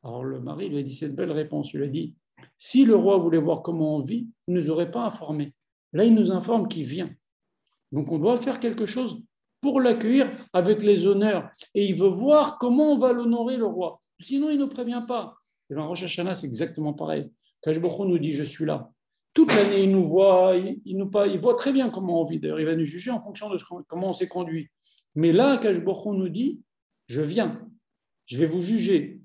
Alors le mari lui a dit cette belle réponse, il lui a dit, si le roi voulait voir comment on vit, il ne nous aurait pas informés. Là il nous informe qu'il vient. Donc on doit faire quelque chose pour l'accueillir avec les honneurs. Et il veut voir comment on va l'honorer, le roi. Sinon, il ne nous prévient pas. Et dans Rosh Hashanah, c'est exactement pareil. Akadosh Baruch Hu nous dit, je suis là. Toute l'année, il nous voit, il voit très bien comment on vit. D'ailleurs, il va nous juger en fonction de comment on s'est conduit. Mais là, Akadosh Baruch Hu nous dit, je viens, je vais vous juger,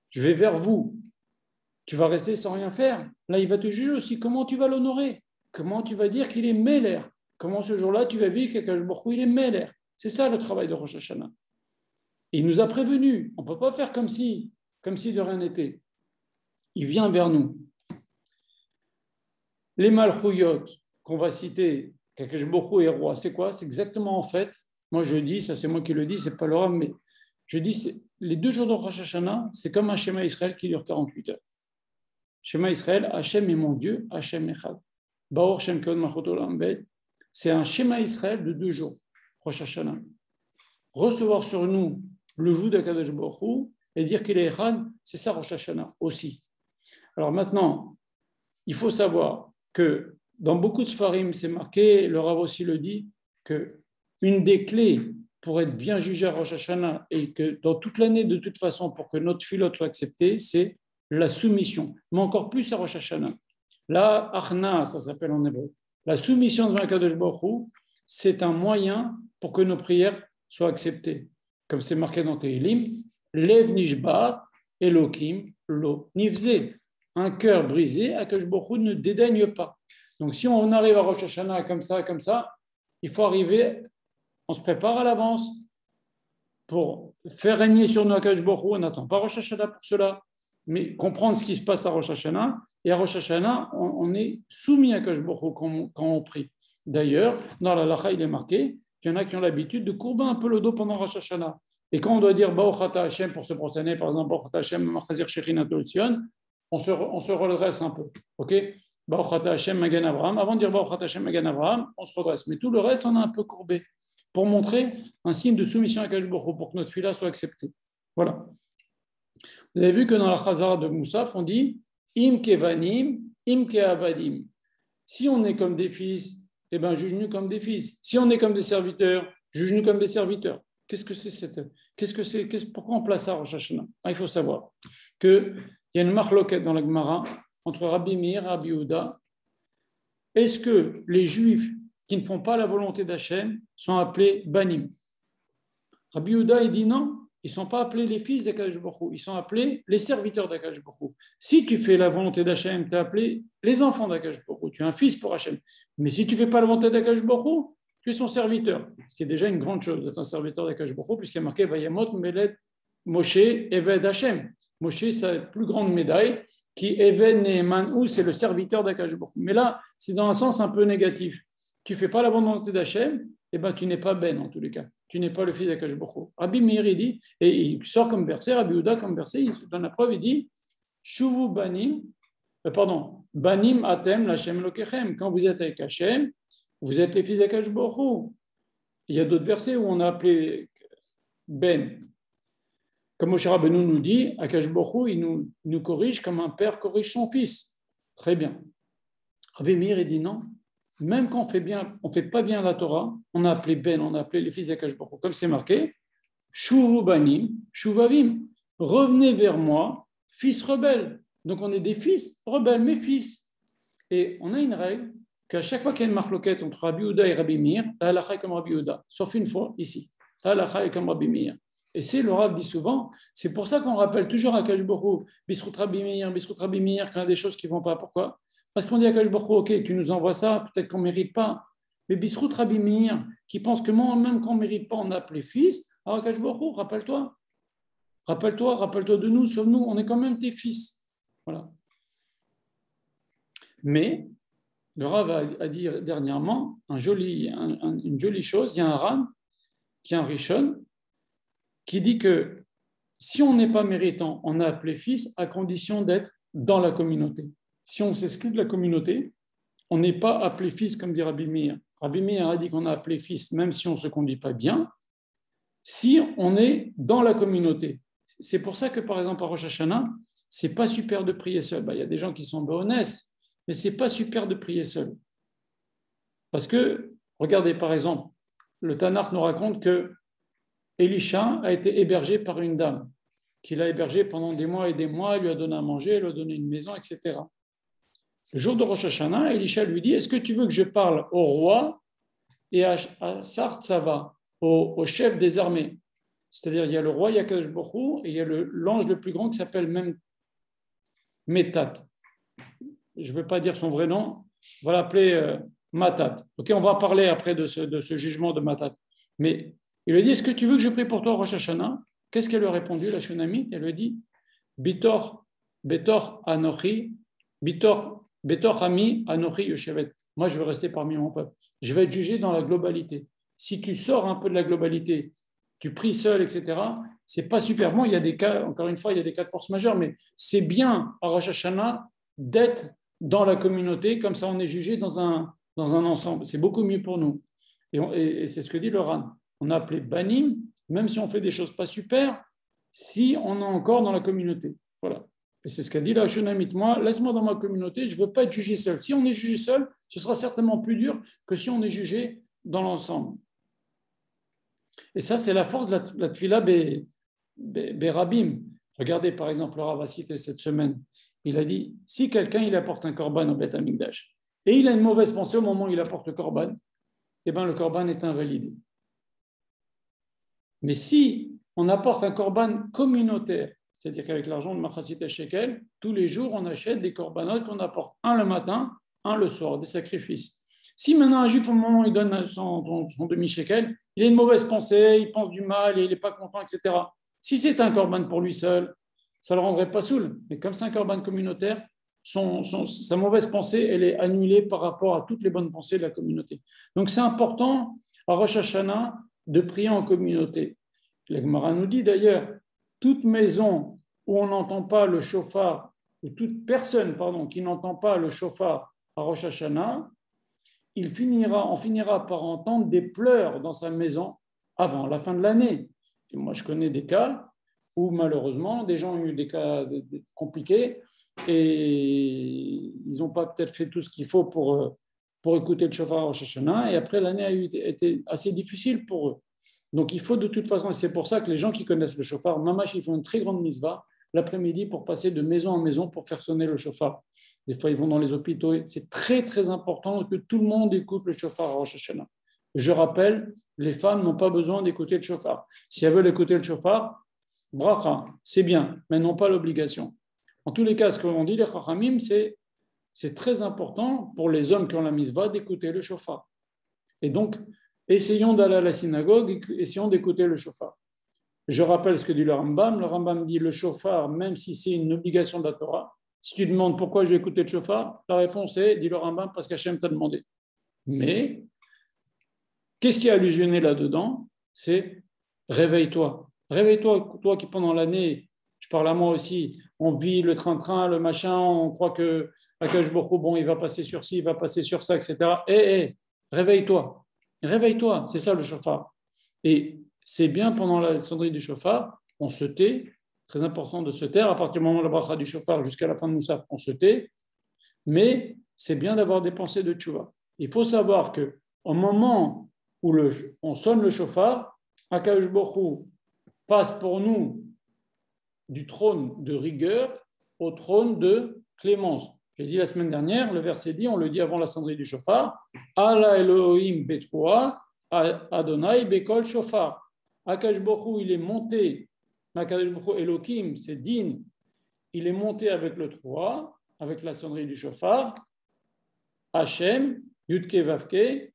je vais vers vous. Tu vas rester sans rien faire. Là, il va te juger aussi. Comment tu vas l'honorer? Comment tu vas dire qu'il est Meler? Comment ce jour-là, tu vas vivre qu'Akadosh Baruch Hu, il est Meler? C'est ça le travail de Rosh Hashanah. Et il nous a prévenus. On ne peut pas faire comme si de rien n'était. Il vient vers nous. Les Malchouyot qu'on va citer, qu'Akadosh Baruch Hu est roi, c'est quoi? C'est exactement en fait, moi je dis, ça c'est moi qui le dis, c'est pas le roi, mais Je dis, les 2 jours de Rosh Hashanah, c'est comme un schéma Israël qui dure 48 heures. Schéma Israël, Hachem est mon Dieu, Hachem Echad. Baor Shem Kod Malchut Olam Bet. C'est un schéma Israël de 2 jours, Rosh Hashanah. Recevoir sur nous le joug d'Akadosh Baruch Hu et dire qu'il est Echad, c'est ça Rosh Hashanah aussi. Alors maintenant, il faut savoir que dans beaucoup de Sfarim, c'est marqué, le Rav aussi le dit, qu'une des clés pour être bien jugé à Rosh Hashanah et que dans toute l'année, de toute façon, pour que notre filote soit acceptée, c'est la soumission, mais encore plus à Rosh Hashanah. La achna, ça s'appelle en hébreu. La soumission devant Akadosh Baruch Hu, c'est un moyen pour que nos prières soient acceptées. Comme c'est marqué dans Tehillim, Lev nishbar, Elokim lo nivze. Un cœur brisé, Akadosh Baruch Hu ne dédaigne pas. Donc si on arrive à Rosh Hashanah comme ça, il faut arriver, on se prépare à l'avance pour faire régner sur nous Akadosh Baruch Hu. On n'attend pas Rosh Hashanah pour cela, mais comprendre ce qui se passe à Rosh Hashanah. Et à Rosh Hashanah, on est soumis à Akadosh Baruch Hu quand on prie. D'ailleurs, dans la Lacha, il est marqué qu'il y en a qui ont l'habitude de courber un peu le dos pendant Rosh Hashanah. Et quand on doit dire Baruch Ata Hashem pour se prosterner, par exemple, Baruch Ata Hashem, Machazir Shechinat Sion, on se redresse un peu. Ok? Baruch Ata Hashem Magen Avraham. Avant de dire Baruch Ata Hashem Magen Avraham, on se redresse. Mais tout le reste, on a un peu courbé pour montrer un signe de soumission à Akadosh Baruch Hu pour que notre fila soit acceptée. Voilà. Vous avez vu que dans la Chazara de Moussaf, on dit Im kevanim, im keavadim. Si on est comme des fils, eh ben, juge-nous comme des fils. Si on est comme des serviteurs, juge-nous comme des serviteurs. Pourquoi on place ça à Rosh Hashanah? Il faut savoir qu'il y a une marloquette dans la Gemara entre Rabbi Meir et Rabbi Yehuda. Est-ce que les Juifs qui ne font pas la volonté d'Hachem sont appelés banim? Rabbi Yehuda, il dit non, ils ne sont pas appelés les fils d'Akadosh Baruch Hu, ils sont appelés les serviteurs d'Akadosh Baruch Hu. Si tu fais la volonté d'Hachem, tu es appelé les enfants d'Akadosh Baruch Hu, tu es un fils pour Hachem. Mais si tu ne fais pas la volonté d'Akadosh Baruch Hu, tu es son serviteur, ce qui est déjà une grande chose d'être un serviteur d'Akadosh Baruch Hu, puisqu'il y a marqué Vayamot Meled Moshe Eved Hachem. Moshe, c'est la plus grande médaille qui Eved Neeman Hu, c'est le serviteur d'Akadosh Baruch Hu. Mais là, c'est dans un sens un peu négatif. Tu ne fais pas la volonté d'Hachem, eh ben, tu n'es pas Ben en tous les cas. Tu n'es pas le fils d'Akadosh Baruch Hu. Rabbi Meir, il dit, et il sort comme verset, Rabbi Yehuda comme verset, il donne la preuve, il dit Shuvu banim, banim atem l'Hachem lokechem. Quand vous êtes avec Hachem, vous êtes les fils d'Akadosh Baruch Hu. Il y a d'autres versets où on a appelé Ben. Comme Moshe Rabbeinu nous dit, Akadosh Baruch Hu, il nous corrige comme un père corrige son fils. Très bien. Rabbi Meir, il dit non. Même quand on fait pas bien la Torah, on a appelé Ben, on a appelé les fils d'Akadosh Baruch Hu. Comme c'est marqué, Shuvu banim, shuvavim. Revenez vers moi, fils rebelles. Donc on est des fils rebelles, mes fils. Et on a une règle qu'à chaque fois qu'il y a une marloquette entre Rabbi Yehuda et Rabbi Meir, la halakha est comme Rabbi Yehuda, sauf une fois ici. La halakha est comme Rabbi Meir. Et c'est le Rav dit souvent, c'est pour ça qu'on rappelle toujours à Akadosh Baruch Hu, Bisrout Rabbi Meir, quand il y a des choses qui ne vont pas. Pourquoi? Parce qu'on dit à Akadosh Baruch Hu, ok, tu nous envoies ça, peut-être qu'on ne mérite pas. Mais Bisrout Rabbi Meir, qui pense que même quand on ne mérite pas, on appelle fils, alors Akadosh Baruch Hu, rappelle-toi de nous, sommes-nous, on est quand même tes fils. Voilà. Mais le Rav a dit dernièrement une jolie chose, il y a un Ram, qui est un Rishon, qui dit que si on n'est pas méritant, on a appelé fils à condition d'être dans la communauté. Si on s'exclut de la communauté, on n'est pas appelé fils comme dit Rabbi Meir. Rabbi Meir a dit qu'on a appelé fils même si on ne se conduit pas bien, si on est dans la communauté. C'est pour ça que par exemple à Rosh Hashanah, ce n'est pas super de prier seul. Il y a des gens qui sont béonnés, mais ce n'est pas super de prier seul. Parce que, regardez par exemple, le Tanakh nous raconte que Elisha a été hébergé par une dame, qui l'a hébergé pendant des mois et des mois, elle lui a donné à manger, elle lui a donné une maison, etc. Le jour de Rosh Hashanah, Elisha lui dit, est-ce que tu veux que je parle au roi et à Sartsava, au chef des armées? C'est-à-dire, il y a le roi Akadosh Baruch Hu et il y a l'ange le plus grand qui s'appelle même Métat. Je ne veux pas dire son vrai nom, on va l'appeler Matat. Ok, on va parler après de ce jugement de Matat. Mais il lui dit, est-ce que tu veux que je prie pour toi au Rosh Hashanah? Qu'est-ce qu'elle lui a répondu, la Shunamite? Elle lui dit, Betor Anochi, Betor Ami Anochi Yoshevet. Moi, je veux rester parmi mon peuple. Je vais être jugé dans la globalité. Si tu sors un peu de la globalité tu pries seul, etc., c'est pas super. Bon, il y a des cas, encore une fois, il y a des cas de force majeure, mais c'est bien à Rosh Hashanah d'être dans la communauté, comme ça on est jugé dans un ensemble. C'est beaucoup mieux pour nous. Et c'est ce que dit le Ran. On a appelé banim, même si on fait des choses pas super, si on est encore dans la communauté. Voilà. Et c'est ce qu'a dit la Shonamit. Moi, laisse-moi dans ma communauté, je ne veux pas être jugé seul. Si on est jugé seul, ce sera certainement plus dur que si on est jugé dans l'ensemble. Et ça, c'est la force de la Tfila Berabim. Regardez, par exemple, le Rav a cité cette semaine. Il a dit, si quelqu'un il apporte un korban au Beth Amikdash, et il a une mauvaise pensée au moment où il apporte le korban, eh bien, le korban est invalidé. Mais si on apporte un korban communautaire, c'est-à-dire qu'avec l'argent de Machasit Shekel, tous les jours, on achète des korbanot qu'on apporte, un le matin, un le soir, des sacrifices. Si maintenant un juif, au moment où il donne son demi-shekel, il a une mauvaise pensée, il pense du mal, il n'est pas content, etc. Si c'est un korban pour lui seul, ça ne le rendrait pas saoul. Mais comme c'est un korban communautaire, sa mauvaise pensée, elle est annulée par rapport à toutes les bonnes pensées de la communauté. Donc c'est important à Rosh Hashanah de prier en communauté. La Gemara nous dit d'ailleurs, toute maison où on n'entend pas le shofar, ou toute personne qui n'entend pas le shofar à Rosh Hashanah, on finira par entendre des pleurs dans sa maison avant la fin de l'année. Et moi, je connais des cas où malheureusement, des gens ont eu des cas compliqués et ils n'ont pas peut-être fait tout ce qu'il faut pour écouter le shofar à Rosh Hashanah, et après l'année a été assez difficile pour eux. Donc il faut de toute façon, et c'est pour ça que les gens qui connaissent le shofar, mamash, ils font une très grande misva l'après-midi pour passer de maison en maison pour faire sonner le shofar. Des fois, ils vont dans les hôpitaux. C'est très, très important que tout le monde écoute le shofar à Rosh Hashanah. Je rappelle, les femmes n'ont pas besoin d'écouter le shofar. Si elles veulent écouter le shofar, bracha, c'est bien, mais n'ont pas l'obligation. En tous les cas, ce qu'on dit, les chachamim, c'est très important pour les hommes qui ont la misva d'écouter le shofar. Et donc, essayons d'aller à la synagogue, essayons d'écouter le shofar. Je rappelle ce que dit le Rambam. Le Rambam dit le shofar, même si c'est une obligation de la Torah. Si tu demandes pourquoi j'ai écouté le shofar, la réponse est, dit le Rambam, parce qu'Hachem t'a demandé. Mais, qu'est-ce qui est allusionné là-dedans? C'est réveille-toi. Réveille-toi, toi qui pendant l'année, je parle à moi aussi, on vit le train-train, le machin, on croit que Akash Boko, bon, il va passer sur ci, il va passer sur ça, etc. Réveille-toi. Réveille-toi, c'est ça le shofar. Et c'est bien pendant la sonnerie du shofar, on se tait, très important de se taire, à partir du moment de la bracha du shofar jusqu'à la fin de Moussaf, on se tait, mais c'est bien d'avoir des pensées de tchouva. Il faut savoir qu'au moment où on sonne le shofar, Akash Boko passe pour nous du trône de rigueur au trône de clémence. J'ai dit la semaine dernière, le verset dit, on le dit avant la sonnerie du shofar, Allah Elohim Betroa, Adonai Bekol Shofar. Akash Borou, il est monté, Akash Borou Elohim, c'est Din, il est monté avec le 3, avec la sonnerie du shofar, Hachem, Yudke Vavke,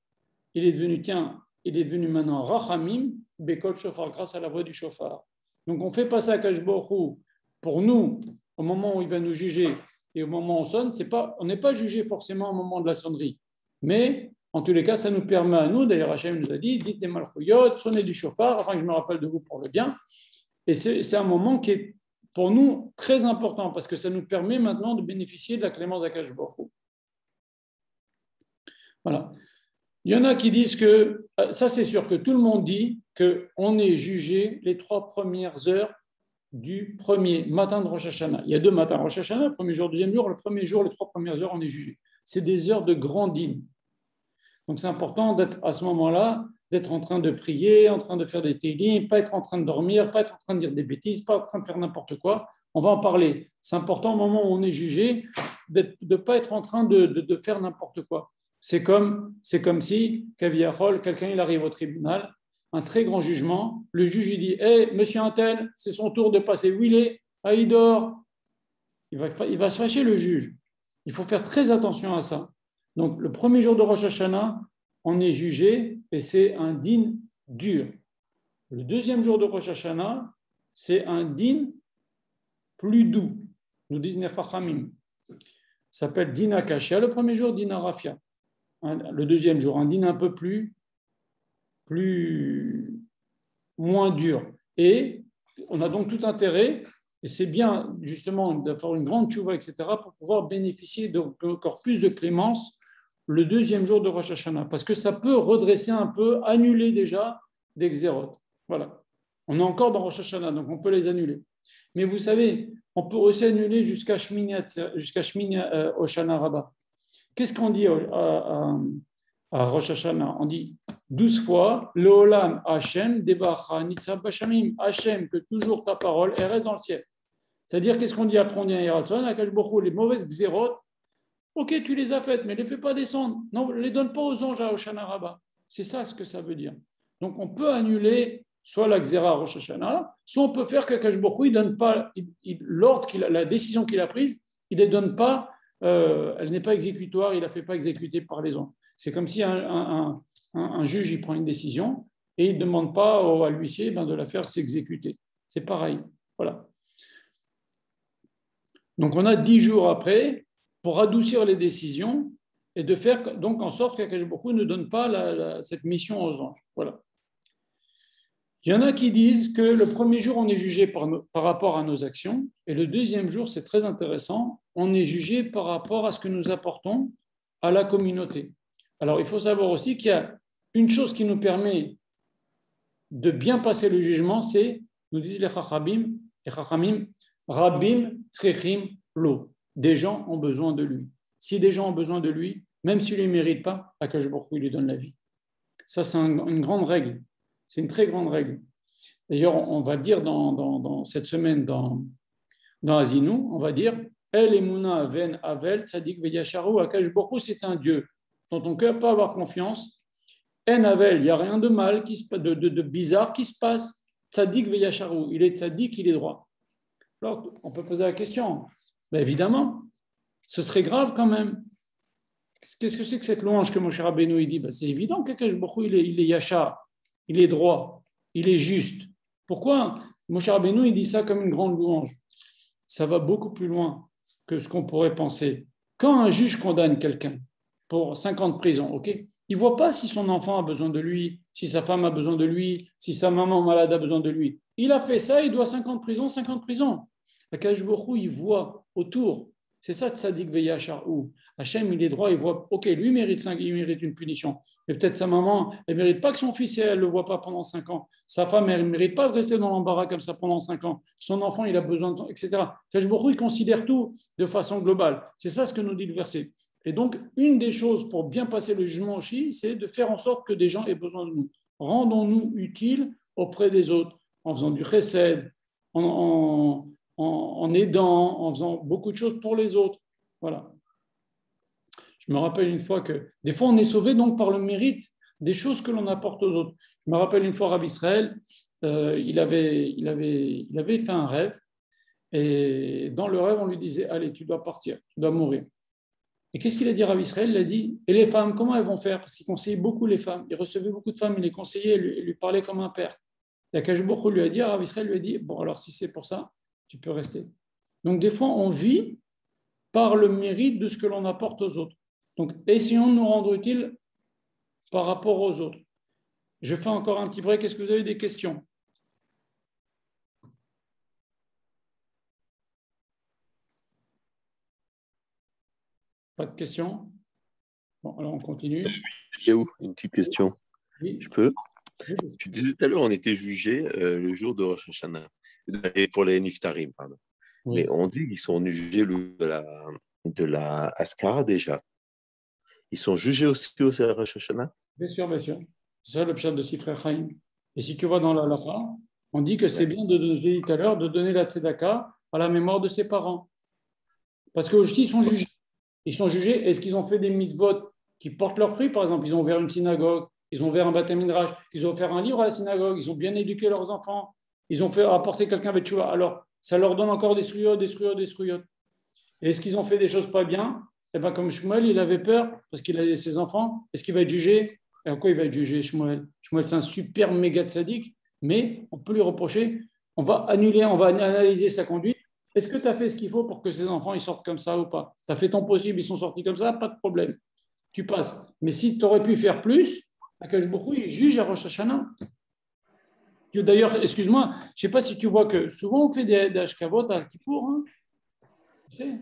il est devenu maintenant Rachamim, Bekol Shofar, grâce à la voix du shofar. Donc on fait passer Akash Borou pour nous, au moment où il va nous juger, et au moment où on sonne, on n'est pas jugé forcément au moment de la sonnerie. Mais, en tous les cas, ça nous permet à nous, d'ailleurs Hachem nous a dit, dites des malchouyot, sonnez du shofar, afin que je me rappelle de vous pour le bien. Et c'est un moment qui est, pour nous, très important, parce que ça nous permet maintenant de bénéficier de la clémence d'Akash Baruch Hu. Voilà. Il y en a qui disent que, ça c'est sûr que tout le monde dit qu'on est jugé les 3 premières heures du premier matin de Rosh Hashanah. Il y a 2 matins Rosh Hashanah, le premier jour, le deuxième jour. Le premier jour, les 3 premières heures, on est jugé. C'est des heures de grand dîne. Donc c'est important d'être à ce moment-là, d'être en train de prier, en train de faire des télim, pas être en train de dormir, pas être en train de dire des bêtises, pas en train de faire n'importe quoi. On va en parler. C'est important au moment où on est jugé de ne pas être en train de faire n'importe quoi. C'est comme si, Kaviahol, quelqu'un il arrive au tribunal, un très grand jugement, le juge il dit hey, monsieur Untel, c'est son tour de passer. Où il est? Ah, il dort. Il va se fâcher le juge. Il faut faire très attention à ça. Donc, le premier jour de Rosh Hashanah, on est jugé et c'est un din dur. Le deuxième jour de Rosh Hashanah, c'est un din plus doux. Nous disent les Chachamim. Ça s'appelle din Akashia. Le premier jour, din Arafia. Le deuxième jour, un din un peu plus moins dur. Et on a donc tout intérêt, et c'est bien justement d'avoir une grande tchouva, etc., pour pouvoir bénéficier d'encore plus de clémence le deuxième jour de Rosh Hashanah, parce que ça peut redresser un peu, annuler déjà des xérotes. Voilà. On est encore dans Rosh Hashanah, donc on peut les annuler. Mais vous savez, on peut aussi annuler jusqu'à Shmini Hoshana Rabbah. Qu'est-ce qu'on dit à Rosh Hashanah? On dit 12 fois Leolam Hashem Debacha Nitzav Bashamim. Hashem, que toujours ta parole elle reste dans le ciel. C'est-à-dire, qu'est-ce qu'on dit après? On dit à Yeratzon, à Kajbochou, les mauvaises xérotes, ok, tu les as faites, mais ne les fais pas descendre. Non, ne les donne pas aux anges à Hoshana Rabbah. C'est ça ce que ça veut dire. Donc, on peut annuler soit la xéra Rosh Hashanah, soit on peut faire qu'Akash Baruch Hu, il donne pas l'ordre, la décision qu'il a prise, il ne les donne pas, elle n'est pas exécutoire, il ne la fait pas exécuter par les anges. C'est comme si un juge il prend une décision et il ne demande pas à l'huissier de la faire s'exécuter. C'est pareil. Voilà. Donc, on a 10 jours après pour adoucir les décisions et de faire donc en sorte qu'Akash Baruch Hu ne donne pas cette mission aux anges. Voilà. Il y en a qui disent que le premier jour, on est jugé par rapport à nos actions, et le deuxième jour, c'est très intéressant, on est jugé par rapport à ce que nous apportons à la communauté. Alors, il faut savoir aussi qu'il y a une chose qui nous permet de bien passer le jugement, c'est, nous disent les Chachamim, Rabim Tzrechim Lo. Des gens ont besoin de lui. Si des gens ont besoin de lui, même s'il ne les mérite pas, Akash Baruch Hu lui donne la vie. Ça, c'est une grande règle. C'est une très grande règle. D'ailleurs, on va dire dans cette semaine dans Azinou, on va dire El Emuna Ven Avel Tzadik Veyasharu Akash Baruch Hu, c'est un Dieu dont ton cœur peut avoir confiance. En Avel, il n'y a rien de mal, de bizarre qui se passe. Tzadik Veyasharu, il est tzadik, il est droit. Alors, on peut poser la question. Ben évidemment, ce serait grave quand même. Qu'est-ce que c'est que cette louange que Moshe Rabbeinu il dit? Ben, c'est évident qu'Akash Baruch Hu, il est yachar. Il est droit, il est juste. Pourquoi Moshe Rabbeinu, il dit ça comme une grande louange? Ça va beaucoup plus loin que ce qu'on pourrait penser. Quand un juge condamne quelqu'un pour 5 ans de prison, ok, il ne voit pas si son enfant a besoin de lui, si sa femme a besoin de lui, si sa maman malade a besoin de lui. Il a fait ça, il doit 5 ans de prison, 5 ans de prison. Akash Baruch Hu, il voit autour. C'est ça, Tzadik Veyachar. Hachem, il est droit, il voit, ok, lui il mérite une punition. Mais peut-être sa maman, elle ne mérite pas que son fils, elle ne le voit pas pendant 5 ans. Sa femme, elle ne mérite pas de rester dans l'embarras comme ça pendant 5 ans. Son enfant, il a besoin de temps, etc. Akash Baruch Hu, il considère tout de façon globale. C'est ça ce que nous dit le verset. Et donc, une des choses pour bien passer le jugement aussi, c'est de faire en sorte que des gens aient besoin de nous. Rendons-nous utiles auprès des autres, en faisant du chesed, en aidant, en faisant beaucoup de choses pour les autres. Voilà. Je me rappelle une fois que, des fois, on est sauvé donc par le mérite des choses que l'on apporte aux autres. Je me rappelle une fois, Rabbi Israël, il avait fait un rêve, et dans le rêve, on lui disait, allez, tu dois partir, tu dois mourir. Et qu'est-ce qu'il a dit, Rabbi Israël? Il a dit, et les femmes, comment elles vont faire? Parce qu'il conseillait beaucoup les femmes, il recevait beaucoup de femmes, il les conseillait, il lui parlait comme un père. Et Akash Baruch Hu lui a dit, Rabbi Israël lui a dit, bon, alors si c'est pour ça, tu peux rester. Donc, des fois, on vit par le mérite de ce que l'on apporte aux autres. Donc, essayons de nous rendre utiles par rapport aux autres. Je fais encore un petit break. Est-ce que vous avez des questions? Pas de questions? Bon, alors on continue. Yaou, une petite question. Oui. Je peux? Tu disais tout à l'heure, on était jugé le jour de Rosh Hashanah, et pour les Niftarim, pardon. Oui. Mais on dit qu'ils sont jugés de la Askara déjà. Ils sont jugés aussi au Rosh Hashanah? Bien sûr, bien sûr. C'est ça le pshat de Sifrei Chaim. Et si tu vois dans la Lacha, on dit que c'est bien, je l'ai dit tout à l'heure, de donner la tzedaka à la mémoire de ses parents. Parce que aussi, ils sont jugés. Ils sont jugés, est-ce qu'ils ont fait des mitzvot qui portent leurs fruits? Par exemple, ils ont ouvert une synagogue, ils ont ouvert un Beth Midrash, ils ont offert un livre à la synagogue, ils ont bien éduqué leurs enfants, ils ont fait apporter quelqu'un avec Tchouva. Alors, ça leur donne encore des sruyot. Et est-ce qu'ils ont fait des choses pas bien? Eh bien, comme Shmuel, il avait peur parce qu'il avait ses enfants. Est-ce qu'il va être jugé? Et en quoi il va être jugé, Shmuel? Shmuel, c'est un super méga tzaddik, mais on peut lui reprocher. On va analyser sa conduite. Est-ce que tu as fait ce qu'il faut pour que ces enfants ils sortent comme ça ou pas? Tu as fait ton possible, ils sont sortis comme ça, pas de problème. Tu passes. Mais si tu aurais pu faire plus, Akash Baruch Hu, il juge à Rosh Hashanah. D'ailleurs, excuse-moi, je ne sais pas si tu vois que souvent on fait des Ashkavot à Kippour, hein, tu sais.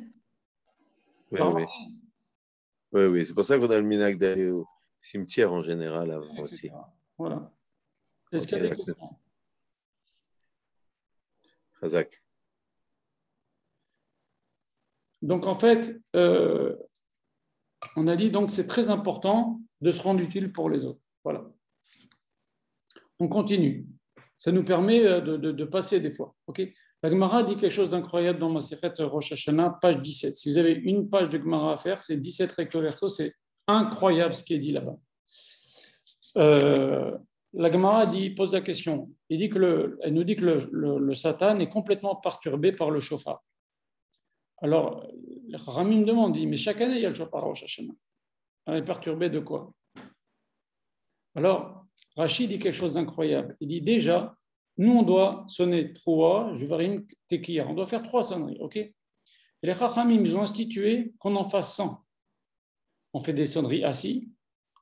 Oui, oui. Oui, oui. C'est pour ça qu'on a le minag d'aller au cimetière en général avant aussi. Voilà. Est-ce qu'il y a des questions? Razak. Donc, en fait, on a dit donc c'est très important de se rendre utile pour les autres. Voilà. On continue. Ça nous permet de passer des fois. Okay, la Gemara dit quelque chose d'incroyable dans Masechet Rosh Hashanah, page 17. Si vous avez une page de Gemara à faire, c'est 17 recto verso. C'est incroyable ce qui est dit là-bas. La Gemara pose la question. Elle nous dit que le Satan est complètement perturbé par le shofar. Alors, le Rami me demande, mais chaque année, il y a le shofar Rosh Hashanah. Elle est perturbée de quoi? Alors, Rachid dit quelque chose d'incroyable. Il dit déjà, nous, on doit sonner 3, Juvarim, Tekiya. On doit faire 3 sonneries, ok? Et les Chachamim, ils ont institué qu'on en fasse 100. On fait des sonneries assis,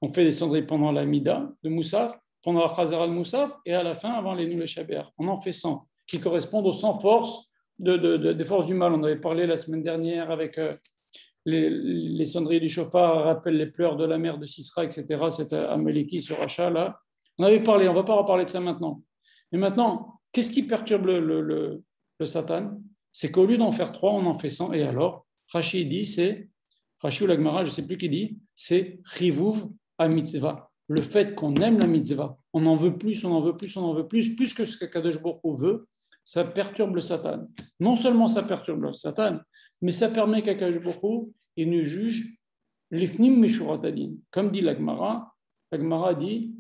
on fait des sonneries pendant la Mida de Moussaf, pendant la Khazara de Moussaf, et à la fin, avant les Noul et Shaber. On en fait 100, qui correspondent aux 100 forces des forces du mal. On avait parlé la semaine dernière avec les sonneries du chauffard, rappellent les pleurs de la mère de Sisra, etc. C'était Amaleki sur Racha, là. On avait parlé, on ne va pas reparler de ça maintenant. Mais maintenant, qu'est-ce qui perturbe le Satan? C'est qu'au lieu d'en faire 3, on en fait 100. Et alors, Rachid dit, c'est, Rachid ou l'Agmara, je ne sais plus qui dit, c'est Chivuv à mitzvah. Le fait qu'on aime la mitzvah, on en veut plus, on en veut plus, on en veut plus que ce que Kadosh Baruch Hu veut, ça perturbe le Satan. Non seulement ça perturbe le Satan, mais ça permet qu'Akadosh Baruch Hu il nous juge l'ifnim mishuratadin. Comme dit l'Agmara dit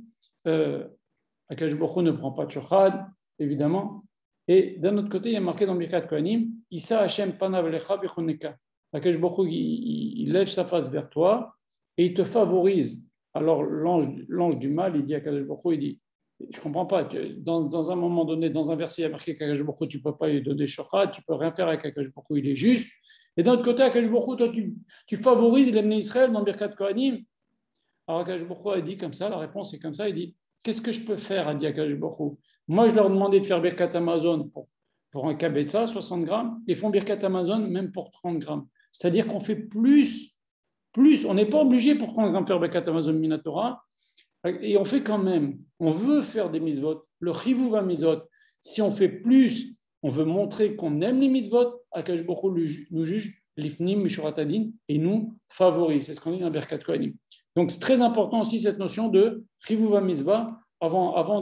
Akadosh Baruch Hu ne prend pas de shochad, évidemment. Et d'un autre côté, il y a marqué dans Birkat Kohanim, Issa Hashem panav lecha bichoneka. Akadosh Baruch Hu, il lève sa face vers toi et il te favorise. Alors l'ange du mal, il dit à Akadosh Baruch Hu, il dit, je ne comprends pas, dans un moment donné, dans un verset, il y a marqué qu'Akadosh Baruch Hu, tu ne peux pas lui donner shochad, tu ne peux rien faire avec Akadosh Baruch Hu, il est juste. Et d'un autre côté, Akadosh Baruch Hu, toi, tu favorises l'Ebné Israël dans Birkat Kohanim. Alors Akadosh Baruch Hu a dit comme ça, la réponse est comme ça, il dit, qu'est-ce que je peux faire, a dit Akadosh Baruch Hu. Moi, je leur demandais de faire Birkat Amazon pour un kabetza, 60 grammes, ils font Birkat Amazon même pour 30 grammes. C'est-à-dire qu'on fait plus, on n'est pas obligé pour 30 grammes faire Birkat Amazon Minatora, et on fait quand même, on veut faire des mitzvot, le chivouv va mitzvot, si on fait plus, on veut montrer qu'on aime les mitzvot, Akadosh Baruch Hu nous juge l'ifnim mishuratadin et nous favorise. C'est ce qu'on dit dans Birkat Kohanim. Donc c'est très important aussi cette notion de chivouv mitzvah avant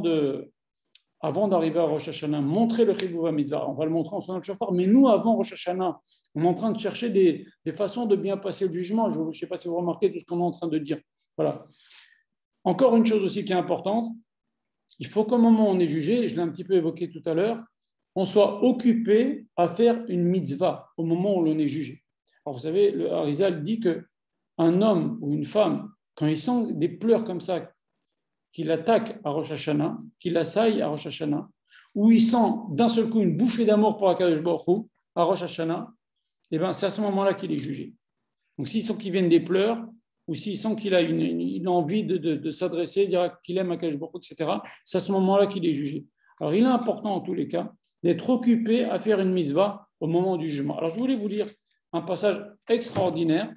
d'arriver à Rosh Hashanah, montrer le chivouv mitzvah. On va le montrer en sonnant le shofar, mais nous avant Rosh Hashanah, on est en train de chercher des façons de bien passer le jugement. Je ne sais pas si vous remarquez tout ce qu'on est en train de dire. Voilà. Encore une chose aussi qui est importante, il faut qu'au moment où on est jugé, je l'ai un petit peu évoqué tout à l'heure, on soit occupé à faire une mitzvah au moment où l'on est jugé. Alors vous savez, le Harizal dit qu'un homme ou une femme, quand il sent des pleurs comme ça, qu'il attaque à Rosh Hashanah, qu'il assaille à Rosh Hashanah, ou il sent d'un seul coup une bouffée d'amour pour Akadosh Baruch Hu à Rosh Hashanah, eh ben, c'est à ce moment-là qu'il est jugé. Donc s'il sent qu'il vienne des pleurs, ou s'il sent qu'il a une envie de s'adresser, dire qu'il aime Akadosh Baruch Hu, etc., c'est à ce moment-là qu'il est jugé. Alors il est important en tous les cas d'être occupé à faire une mitzvah au moment du jugement. Alors je voulais vous lire un passage extraordinaire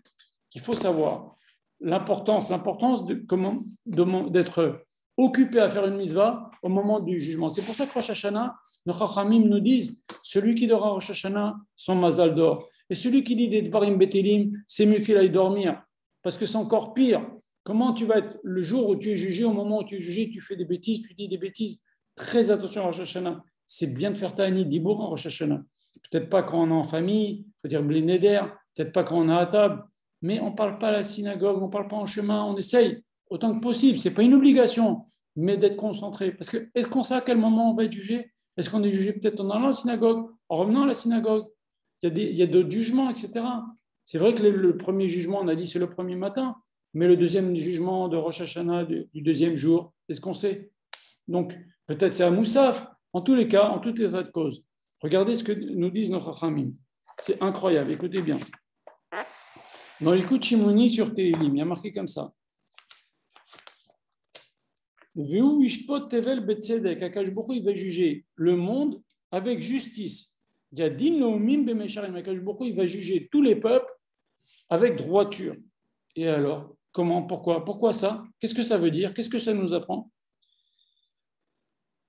qu'il faut savoir. L'importance d'être occupé à faire une mitzvah au moment du jugement. C'est pour ça que Rosh Hashanah, nos Chachamim nous disent, celui qui dort à Rosh Hashanah, son mazal dort. Et celui qui dit des Dvarim Betelim, c'est mieux qu'il aille dormir. Parce que c'est encore pire. Comment tu vas être le jour où tu es jugé, au moment où tu es jugé, tu fais des bêtises, tu dis des bêtises. Très attention à Rosh Hashanah. C'est bien de faire Ta'anit Dibour en Rosh Hashanah. Peut-être pas quand on est en famille, il faut dire Bli Neder, peut-être pas quand on est à table, mais on ne parle pas à la synagogue, on ne parle pas en chemin, on essaye autant que possible. Ce n'est pas une obligation, mais d'être concentré. Parce que est-ce qu'on sait à quel moment on va être jugé? Est-ce qu'on est jugé peut-être en allant à la synagogue, en revenant à la synagogue? Il y a d'autres jugements, etc. C'est vrai que le premier jugement, on a dit c'est le premier matin, mais le deuxième jugement de Rosh Hashanah du deuxième jour, est-ce qu'on sait? Donc, peut-être c'est à Moussaf. En tous les cas, en toutes les états de cause. Regardez ce que nous disent nos Chachamim. C'est incroyable, écoutez bien. Dans l'écoute Shimoni sur Télim, il y a marqué comme ça. Veu ishpot tevel betzedek. Akadosh Baruch Hu, il va juger le monde avec justice. Il y a din noumim bemesharim. Akadosh Baruch Hu, il va juger tous les peuples avec droiture. Et alors, comment, pourquoi ça? Qu'est-ce que ça veut dire? Qu'est-ce que ça nous apprend?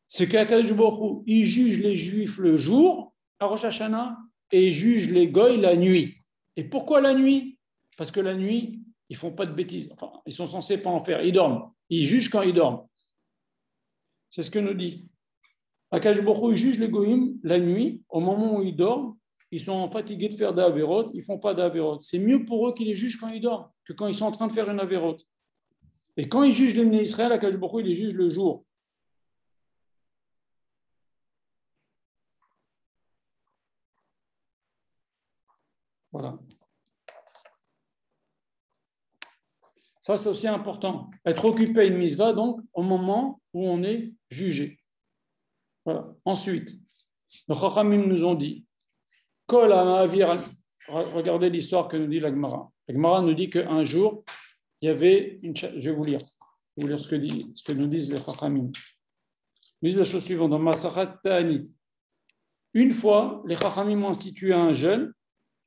C'est qu'Akadosh Baruch Hu, il juge les Juifs le jour, à Rosh Hashanah, et il juge les Goy la nuit. Et pourquoi la nuit? Parce que la nuit, ils ne font pas de bêtises. Enfin, ils sont censés pas en faire. Ils dorment. Ils jugent quand ils dorment. C'est ce que nous dit. Akadosh Baruch Hu juge les Goïm la nuit, au moment où ils dorment. Ils sont fatigués de faire des avérotes, ils ne font pas d'avérotes. C'est mieux pour eux qu'ils les jugent quand ils dorment que quand ils sont en train de faire une avérote. Et quand ils jugent les Bnei Israël, Akadosh Baruch Hu, il les juge le jour. Voilà. Ça, c'est aussi important. Être occupé à une mitzvah, donc, au moment où on est jugé. Voilà. Ensuite, les Chachamim nous ont dit, regardez l'histoire que nous dit la Gemara. La Gemara nous dit qu'un jour, il y avait une... Je vais vous lire. Je vais vous lire ce que nous disent les Chachamim. Ils disent la chose suivante, dans Masachat Ta'anit. Une fois, les Chachamim ont institué un jeûne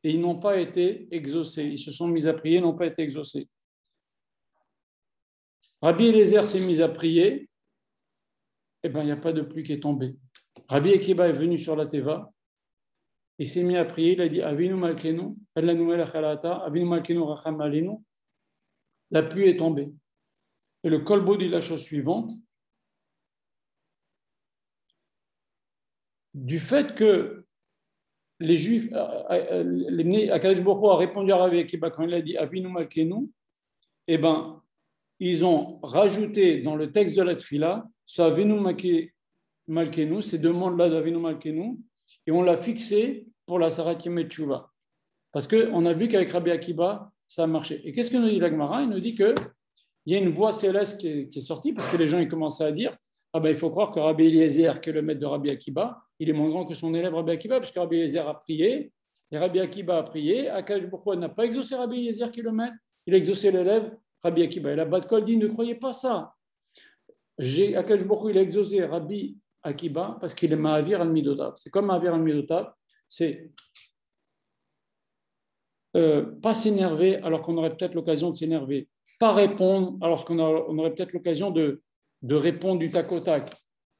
et ils n'ont pas été exaucés. Ils se sont mis à prier, n'ont pas été exaucés. Rabbi Eliezer s'est mis à prier, et bien il n'y a pas de pluie qui est tombée. Rabbi Akiba est venu sur la Teva, il s'est mis à prier, il a dit Avinu Malkenu, Avinu Malkenu Racham Alenu. La pluie est tombée. Et le Kolbo dit la chose suivante. Du fait que les Juifs, Akadosh Baruch Hu a répondu à Rabbi Akiba quand il a dit Avinu Malkenu, eh bien, ils ont rajouté dans le texte de la Tfila, ce Avinu Malkenu, ces demandes-là d'Avinu Malkenu, et on l'a fixé pour la Saratim et Tchouva. Parce qu'on a vu qu'avec Rabbi Akiba, ça a marché. Et qu'est-ce que nous dit la Gemara? Il nous dit qu'il y a une voix céleste qui est sortie, parce que les gens ils commençaient à dire il faut croire que Rabbi Eliezer, qui est le maître de Rabbi Akiba, il est moins grand que son élève Rabbi Akiba, parce que Rabbi Eliezer a prié, et Rabbi Akiba a prié. Akadosh Baruch Hu n'a pas exaucé Rabbi Eliezer qui est le maître, il a exaucé l'élève Rabbi Akiba. Et la Bat Kol dit ne croyez pas ça. Akadosh Baruch Hu, il a exaucé Rabbi Akiba parce qu'il est Ma'avir al-Midotav. C'est comme Ma'avir al-Midotav, c'est pas s'énerver alors qu'on aurait peut-être l'occasion de s'énerver, pas répondre alors qu'on aurait peut-être l'occasion de répondre du tac au tac,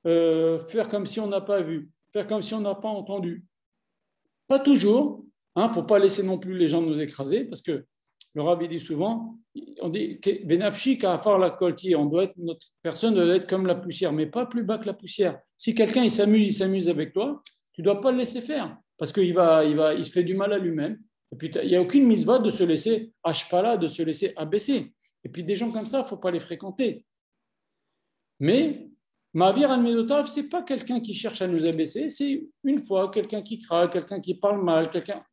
faire comme si on n'a pas vu, faire comme si on n'a pas entendu. Pas toujours, il ne faut pas laisser non plus les gens nous écraser, parce que le rabbi dit souvent, on dit Benafshi qu'à faire la coltier, notre personne doit être comme la poussière, mais pas plus bas que la poussière. Si quelqu'un il s'amuse avec toi, tu ne dois pas le laisser faire, parce qu'il il se fait du mal à lui-même. Et puis il n'y a aucune mitzvah de se laisser ashpala, de se laisser abaisser. Et puis des gens comme ça, il ne faut pas les fréquenter. Mais Ma'avir al-Medotav, ce n'est pas quelqu'un qui cherche à nous abaisser, c'est une fois quelqu'un qui craque, quelqu'un qui parle mal,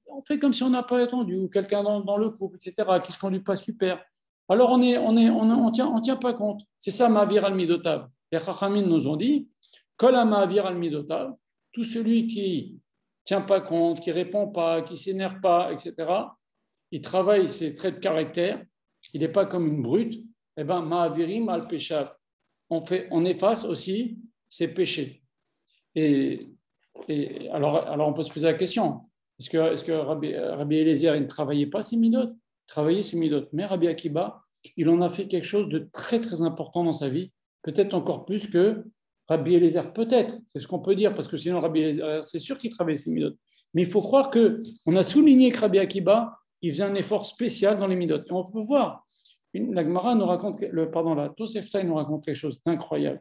on fait comme si on n'a pas entendu, ou quelqu'un dans le couple, etc., qui ne se conduit pas super. Alors on tient pas compte. C'est ça Ma'avir al-Medotav. Les Chachamim nous ont dit, Kol Ma'avir al-Medotav, tout celui qui ne tient pas compte, qui ne répond pas, qui ne s'énerve pas, etc., il travaille ses traits de caractère, il n'est pas comme une brute, eh bien, Ma'avirim al-Peshav. On efface aussi ses péchés. Et alors on peut se poser la question, est-ce que Rabbi Eliezer il ne travaillait pas ses midot? Il travaillait ses midot. Mais Rabbi Akiba, il en a fait quelque chose de très très important dans sa vie, peut-être encore plus que Rabbi Eliezer, peut-être, c'est ce qu'on peut dire, parce que sinon Rabbi Eliezer, c'est sûr qu'il travaillait ses midot. Mais il faut croire qu'on a souligné que Rabbi Akiba, il faisait un effort spécial dans les midot. Et on peut voir. La Gemara nous raconte, la Tosefta nous raconte quelque chose d'incroyable.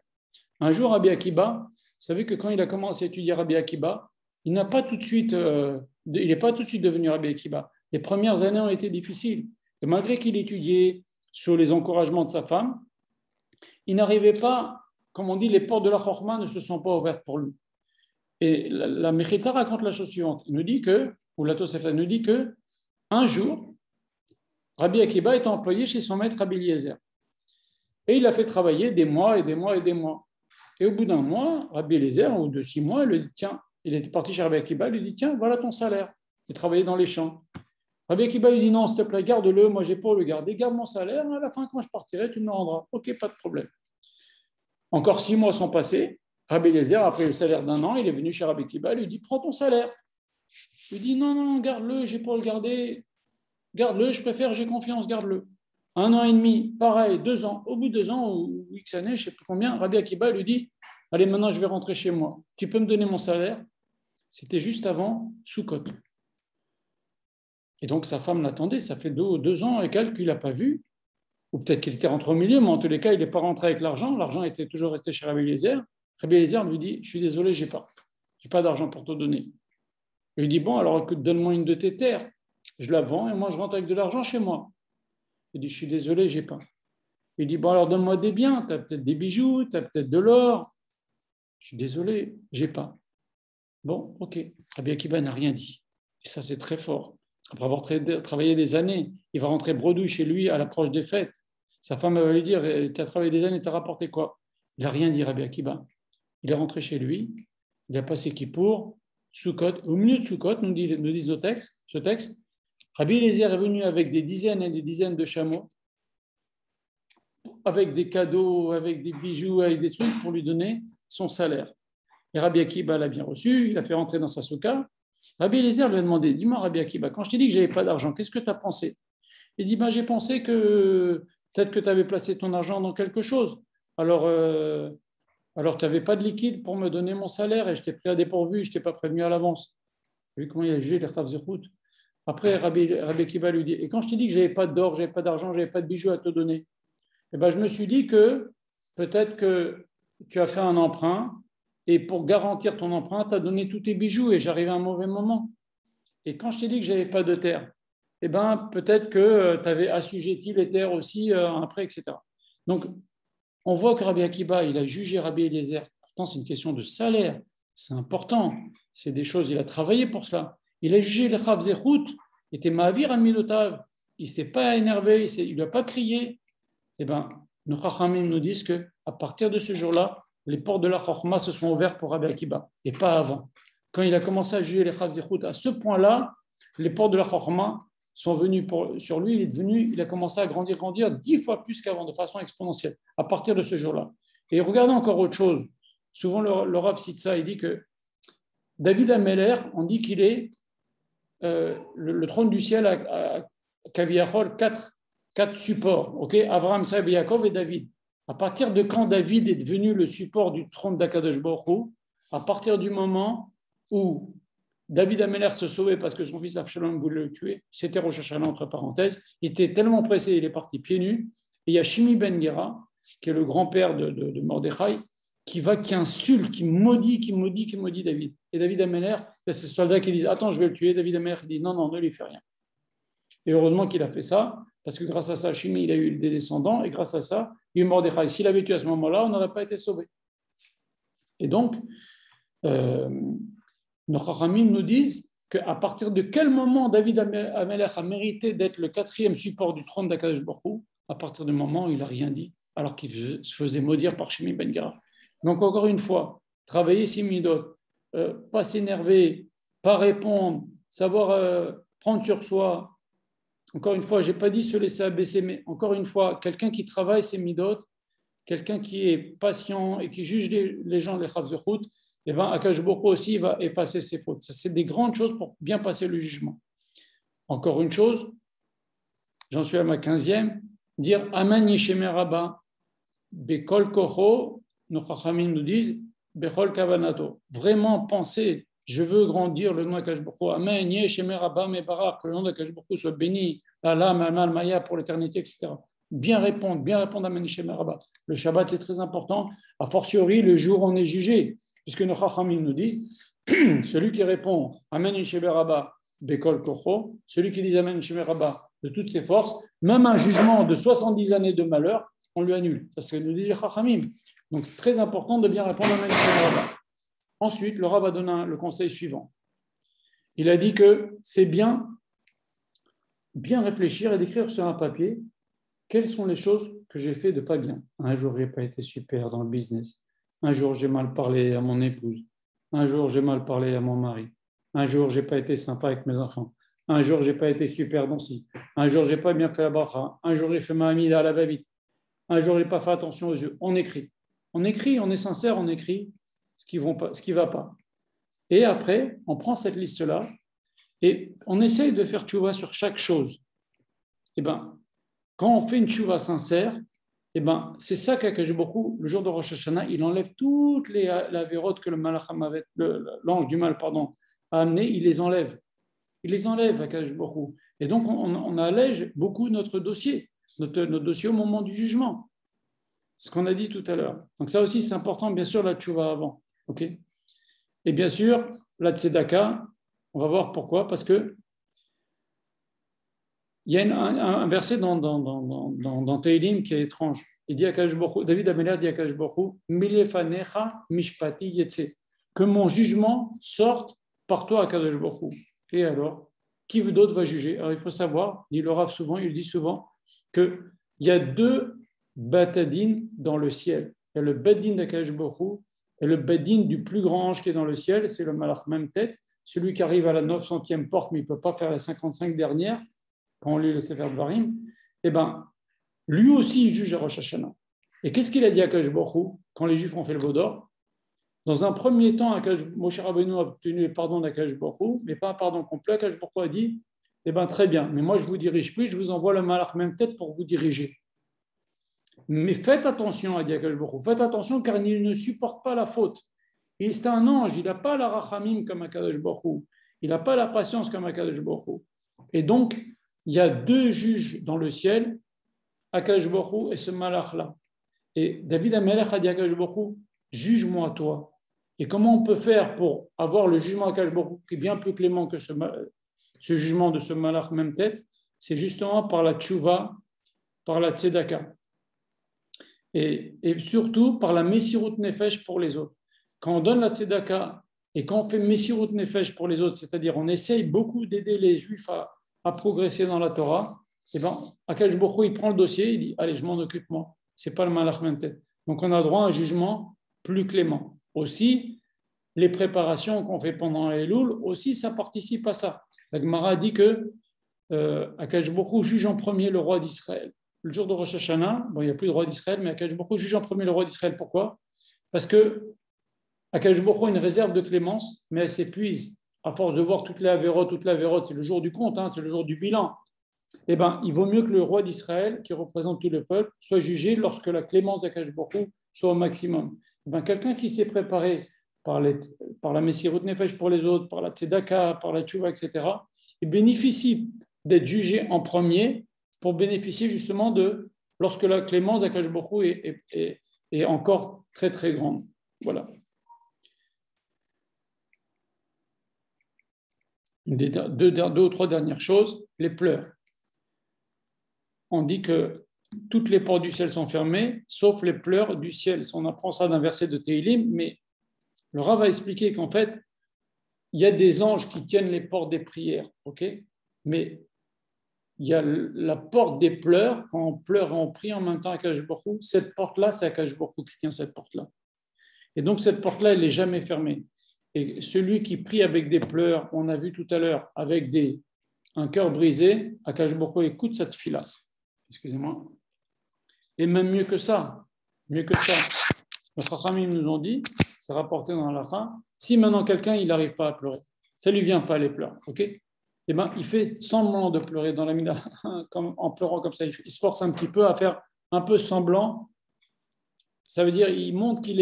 Un jour, Rabbi Akiba, vous savez que quand il a commencé à étudier Rabbi Akiba, il n'est pas tout de suite devenu Rabbi Akiba. Les premières années ont été difficiles. Et malgré qu'il étudiait sur les encouragements de sa femme, il n'arrivait pas, comme on dit, les portes de la Chorma ne se sont pas ouvertes pour lui. Et la Mechita raconte la chose suivante. Il nous dit la Tosefta nous dit que un jour, Rabbi Akiba est employé chez son maître Rabbi Eliezer. Et il a fait travailler des mois et des mois et des mois. Et au bout d'un mois, Rabbi Eliezer, ou de 6 mois, il lui dit, tiens, il était parti chez Rabbi Akiba, il lui dit, tiens, voilà ton salaire. Il travaillait dans les champs. Rabbi Akiba lui dit, non, s'il te plaît, garde-le, moi, j'ai pas à le garder. Garde mon salaire, à la fin, quand je partirai, tu me le rendras. Ok, pas de problème. Encore 6 mois sont passés. Rabbi Eliezer, après le salaire d'un an, il est venu chez Rabbi Akiba, il lui dit, prends ton salaire. Il lui dit, non, non, garde-le, j'ai pas à le garder. Garde-le, je préfère, j'ai confiance, garde-le. 1 an et demi, pareil, 2 ans. Au bout de 2 ans, ou X années, je ne sais plus combien, Rabbi Akiba lui dit, allez, maintenant je vais rentrer chez moi. Tu peux me donner mon salaire? C'était juste avant Soukot. Et donc sa femme l'attendait, ça fait 2 ans et quelques qu'il n'a pas vu. Ou peut-être qu'il était rentré au milieu, mais en tous les cas, il n'est pas rentré avec l'argent. L'argent était toujours resté chez Rabbi Eliezer. Rabbi Eliezer lui dit, je suis désolé, je n'ai pas d'argent pour te donner. Il lui dit, bon, alors écoute, donne-moi une de tes terres. Je la vends et moi, je rentre avec de l'argent chez moi. Il dit, je suis désolé, je n'ai pas. Il dit, bon, alors donne-moi des biens. Tu as peut-être des bijoux, tu as peut-être de l'or. Je suis désolé, je n'ai pas. Bon, ok. Rabbi Akiba n'a rien dit. Et ça, c'est très fort. Après avoir travaillé des années, il va rentrer bredouille chez lui à l'approche des fêtes. Sa femme va lui dire, tu as travaillé des années, tu as rapporté quoi? Il n'a rien dit, Rabbi Akiba. Il est rentré chez lui, il a passé Kippour, Soukot, au milieu de Soukot, nous disent nos textes, ce texte, Rabbi Eliezer est venu avec des dizaines et des dizaines de chameaux, avec des cadeaux, avec des bijoux, avec des trucs pour lui donner son salaire. Et Rabbi Akiba l'a bien reçu, il a fait rentrer dans sa souka. Rabbi Eliezer lui a demandé, dis-moi Rabbi Akiba, quand je t'ai dit que je n'avais pas d'argent, qu'est-ce que tu as pensé? Il dit, j'ai pensé que peut-être que tu avais placé ton argent dans quelque chose. Alors tu n'avais pas de liquide pour me donner mon salaire et je t'ai pris à dépourvu, je ne t'ai pas prévenu à l'avance. Vous voyez comment il a jugé les Chav Zechut. Après, Rabbi Akiba lui dit, et quand je t'ai dit que je n'avais pas d'or, je n'avais pas d'argent, je n'avais pas de bijoux à te donner, je me suis dit que peut-être que tu as fait un emprunt et pour garantir ton emprunt, tu as donné tous tes bijoux et j'arrivais à un mauvais moment. Et quand je t'ai dit que je n'avais pas de terre, peut-être que tu avais assujetti les terres aussi après, etc. Donc, on voit que Rabbi Akiba, il a jugé Rabbi Eliezer. Pourtant, c'est une question de salaire. C'est important. C'est des choses, il a travaillé pour cela. Il a jugé le Chav Zechut, il était Ma'avir Amilotav. Il ne s'est pas énervé, il n'a pas crié. Nos Chachamim nous disent qu'à partir de ce jour-là, les portes de la Chachma se sont ouvertes pour Rabbi Akiba, et pas avant. Quand il a commencé à juger les Chav Zechut, à ce point-là, les portes de la Chachma sont venues sur lui, il a commencé à grandir 10 fois plus qu'avant, de façon exponentielle, à partir de ce jour-là. Et regardez encore autre chose. Souvent, le Rav cite ça, il dit que David Ameller, on dit qu'il est le trône du ciel à Kaviachol, quatre supports, ok? Avraham, Isaac, Yaakov et David. À partir de quand David est devenu le support du trône d'Akadosh Baruch Hu, à partir du moment où David Ameller se sauvait parce que son fils Absalom voulait le tuer, c'était Rosh Hashanah entre parenthèses, il était tellement pressé, il est parti pieds nus, et il y a Shimi Ben Gera, qui est le grand-père de Mordechai, qui insulte, qui maudit David. Et David Ameller, il y a ces soldats qui disent, attends, je vais le tuer. David Ameller dit, non, ne lui fais rien. Et heureusement qu'il a fait ça, parce que grâce à ça, Shimi, il a eu des descendants, et grâce à ça, il y a eu Mordechai. S'il avait tué à ce moment-là, on n'aurait pas été sauvé. Et donc, nos Chachamim nous disent qu'à partir de quel moment David Ameller a mérité d'être le 4e support du trône d'Akadosh Baruch Hu, à partir du moment où il n'a rien dit, alors qu'il se faisait maudire par Shimi Ben Gera. Donc, encore une fois, travailler ses midot, pas s'énerver, pas répondre, savoir prendre sur soi. Encore une fois, je n'ai pas dit se laisser abaisser, mais encore une fois, quelqu'un qui travaille ses midot, quelqu'un qui est patient et qui juge les gens, les Chav Zechut, Akadosh Baruch Hu aussi va effacer ses fautes. Ça, c'est des grandes choses pour bien passer le jugement. Encore une chose, j'en suis à ma 15e, dire Amen Yeshemer Rabba, Bekol Kocho, nos Chachamim nous disent Bechol Kavanato. Vraiment penser, je veux grandir le nom d'Akadosh Baruch Hu. Amen Yeshemer Rabba Mebarak, que le nom d'Akadosh Baruch Hu soit béni, Allah, Malmal, Maya pour l'éternité, etc. Bien répondre Amen Yeshemer Rabba. Le Shabbat, c'est très important, a fortiori le jour où on est jugé. Puisque nos Chachamim nous disent, celui qui répond Amen Yeshemer Rabba Bekol Kocho, celui qui dit Amen Yeshemer Rabba de toutes ses forces, même un jugement de 70 années de malheur, on lui annule. C'est ce que nous disent les Chachamim. Donc c'est très important de bien répondre Amen Yeshemer Rabba. Ensuite, le Rav a donné le conseil suivant. Il a dit que c'est bien réfléchir et d'écrire sur un papier quelles sont les choses que j'ai fait de pas bien. Un jour, je n'ai pas été super dans le business. Un jour, j'ai mal parlé à mon épouse. Un jour, j'ai mal parlé à mon mari. Un jour, je n'ai pas été sympa avec mes enfants. Un jour, je n'ai pas été super dans ci. Un jour, je n'ai pas bien fait la bracha. Un jour, j'ai fait ma amida à la va-vite. Un jour, je n'ai pas fait attention aux yeux. On écrit. On écrit, on est sincère, on écrit ce qui ne va pas. Et après, on prend cette liste-là et on essaye de faire tchouva sur chaque chose. Et ben, quand on fait une tchouva sincère, et ben, c'est ça qu'Akadosh Baruch Hu, le jour de Rosh Hashanah, il enlève toutes les avérotes que le malach Hamavet, l'ange du mal, pardon, a amené, il les enlève. Il les enlève, Akadosh Baruch Hu. Et donc, on allège beaucoup notre dossier au moment du jugement. Ce qu'on a dit tout à l'heure. Donc, ça aussi, c'est important, bien sûr, la tchouva avant. OK ? Et bien sûr, la tzedaka, on va voir pourquoi, parce que il y a un verset dans Tehillim qui est étrange. Il dit à Akadosh Baruch Hu, David Améler dit à Akadosh Baruch Hu, Milefanecha mishpati yetse, que mon jugement sorte par toi, Akadosh Baruch Hu. Et alors, qui d'autre va juger? Alors il faut savoir, dit le Rav souvent, il dit souvent, qu'il y a deux batadines dans le ciel. Il y a le badin d'Akadosh Baruch Hu et le badin du plus grand ange qui est dans le ciel, c'est le malach même tête, celui qui arrive à la 900e porte, mais il ne peut pas faire la 55 dernière. Quand on lit le Sefer Dvarim, eh ben, lui aussi, il juge à Rosh Hashanah. Et qu'est-ce qu'il a dit à Akadosh Baruch Hu quand les Juifs ont fait le veau d'or? Dans un premier temps, Moshe Rabbeinu a obtenu le pardon d'Akadosh Baruch Hu, mais pas un pardon complet. Akadosh Baruch Hu a dit, eh ben, très bien, mais moi, je ne vous dirige plus, je vous envoie le malach même tête pour vous diriger. Mais faites attention, a dit Akadosh Baruch Hu, faites attention, car il ne supporte pas la faute. C'est un ange, il n'a pas la rachamim comme Akadosh Baruch Hu, il n'a pas la patience comme Akadosh Baruch Hu. Et donc, il y a deux juges dans le ciel, Akadosh Baruch Hu et ce malach-là. Et David Amelech a dit à Akadosh Baruch Hu, juge-moi toi. Et comment on peut faire pour avoir le jugement d'Akadosh Baruch Hu qui est bien plus clément que ce jugement de ce malach même tête? C'est justement par la tchouva, par la tzedaka. Et surtout par la messirut nefesh pour les autres. Quand on donne la tzedaka et quand on fait messirut nefesh pour les autres, c'est-à-dire on essaye beaucoup d'aider les Juifs à progresser dans la Torah, et ben, Akadosh Baruch Hu, il prend le dossier, il dit, allez, je m'en occupe moi. Ce n'est pas le malach même tête. Donc, on a droit à un jugement plus clément. Aussi, les préparations qu'on fait pendant les Elul, aussi, ça participe à ça. La Gemara dit que Akadosh Baruch Hu juge en premier le roi d'Israël. Le jour de Rosh Hashanah, bon, il n'y a plus de roi d'Israël, mais Akadosh Baruch Hu juge en premier le roi d'Israël. Pourquoi? Parce que Akadosh Baruch Hu a une réserve de clémence, mais elle s'épuise. À force de voir toute la vérote, c'est le jour du compte, hein, c'est le jour du bilan. Eh ben, il vaut mieux que le roi d'Israël, qui représente tout le peuple, soit jugé lorsque la clémence d'Akadosh Baruch Hu soit au maximum. Eh ben, quelqu'un qui s'est préparé par la messirut nefesh pour les autres, par la tzedaka, par la tchouva, etc., il bénéficie d'être jugé en premier pour bénéficier justement de lorsque la clémence d'Akadosh Baruch Hu est encore très très grande. Voilà. Deux ou trois dernières choses, les pleurs. On dit que toutes les portes du ciel sont fermées, sauf les pleurs du ciel. On apprend ça d'un verset de Tehillim, mais le Rav va expliquer qu'en fait, il y a des anges qui tiennent les portes des prières, ok? Mais il y a la porte des pleurs, quand on pleure et on prie en même temps à Akadosh Baruch Hu, cette porte-là, c'est Akadosh Baruch Hu qui tient cette porte-là. Et donc, cette porte-là, elle n'est jamais fermée. Et celui qui prie avec des pleurs, on a vu tout à l'heure, avec un cœur brisé, Akadosh Baruch Hu écoute cette fille-là. Excusez-moi. Et même mieux que ça, nos Chachamim nous ont dit, c'est rapporté dans la fin, si maintenant quelqu'un il n'arrive pas à pleurer, ça ne lui vient pas les pleurs, ok? Eh ben, il fait semblant de pleurer dans la mida, en pleurant comme ça, il se force un petit peu à faire un peu semblant. Ça veut dire il montre qu'il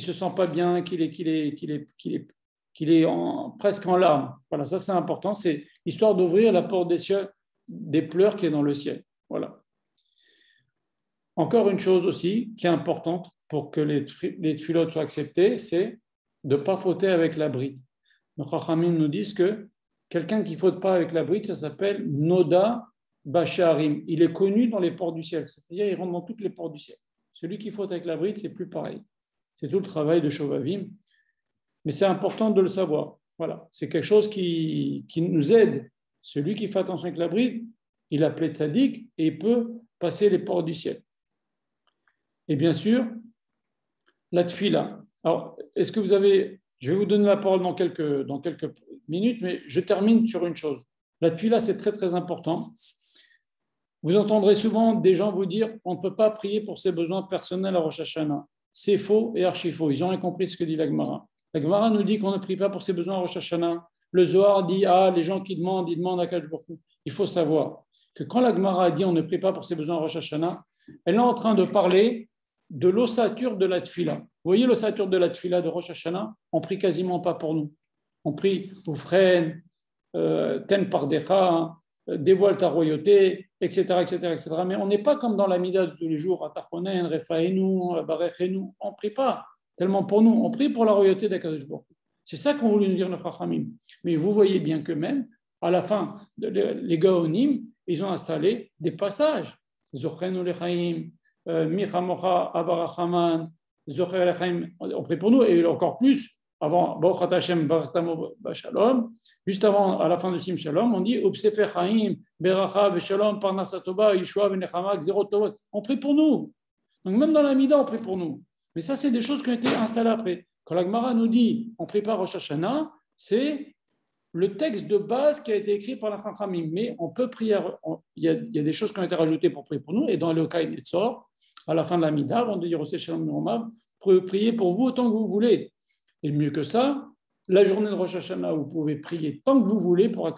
se sent pas bien, qu'il est presque en larmes. Voilà, ça c'est important, c'est histoire d'ouvrir la porte des cieux, des pleurs qui est dans le ciel. Voilà. Encore une chose aussi qui est importante pour que les tfilotes soient acceptées, c'est de ne pas fauter avec la bride. Nos Chachamim nous disent que quelqu'un qui ne faute pas avec la bride, ça s'appelle Noda Basharim. Il est connu dans les portes du ciel, c'est-à-dire il rentre dans toutes les portes du ciel. Celui qui faute avec la bride, c'est plus pareil. C'est tout le travail de Shovavim. Mais c'est important de le savoir. Voilà, c'est quelque chose qui nous aide. Celui qui fait attention avec la bride, il a appelé tzaddik et il peut passer les portes du ciel. Et bien sûr, la tfila. Alors, est-ce que vous avez... Je vais vous donner la parole dans quelques minutes, mais je termine sur une chose. La tfila, c'est très, très important. Vous entendrez souvent des gens vous dire on ne peut pas prier pour ses besoins personnels à Rosh Hashanah. C'est faux et archi faux. Ils ont rien compris ce que dit la Gemara. La Gemara nous dit qu'on ne prie pas pour ses besoins à Rosh Hashanah. Le Zohar dit les gens qui demandent, ils demandent à Kadosh Baruch Hu. Il faut savoir que quand la Gemara dit on ne prie pas pour ses besoins à Rosh Hashanah, elle est en train de parler de l'ossature de la Tfila. Vous voyez l'ossature de la Tfila de Rosh Hashanah? On prie quasiment pas pour nous. On prie Oufren, Ten Pardecha, dévoile ta royauté, etc., etc., etc. Mais on n'est pas comme dans la Mida de tous les jours, Atachonen, Refaenu, Barechenu. On ne prie pas tellement pour nous, on prie pour la royauté d'Akadosh Baruch Hu. C'est ça qu'ont voulu nous dire nos Chachamim. Mais vous voyez bien que même, à la fin, les Gaonim, ils ont installé des passages. Zochenu lechaim, Michamocha Avarachaman, Zocher lechaim, on prie pour nous, et encore plus, avant Baruch Hashem Baratamo Shalom, juste avant, à la fin de Sim Shalom, on dit Obsefer Chaim, Beracha Veshalom, Parnasatoba, Yeshua Venechama, Xerotovot. On prie pour nous. Donc même dans la Mida, on prie pour nous. Mais ça, c'est des choses qui ont été installées après. Quand la Gemara nous dit on prépare Rosh Hashanah, c'est le texte de base qui a été écrit par la Chachamim. Mais on peut prier, il y a des choses qui ont été rajoutées pour prier pour nous. Et dans le Kai Netzor, à la fin de la Mida, avant de dire Oseh Shalom Meromav, vous pouvez prier pour vous autant que vous voulez. Et mieux que ça, la journée de Rosh Hashanah, vous pouvez prier tant que vous voulez pour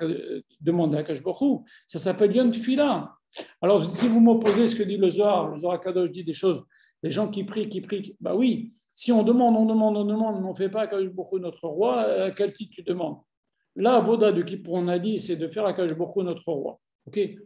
demander à Akash Baruch Hu. Ça s'appelle Yom Tfila. Alors, si vous m'opposez ce que dit le Zohar Kadosh dit des choses, les gens qui prient, bah oui, si on demande, mais on ne fait pas Akash Baruch Hu notre roi, à quel titre tu demandes? Là, Voda de Kippour, on a dit, c'est de faire Akash Baruch Hu notre roi. Ok? Et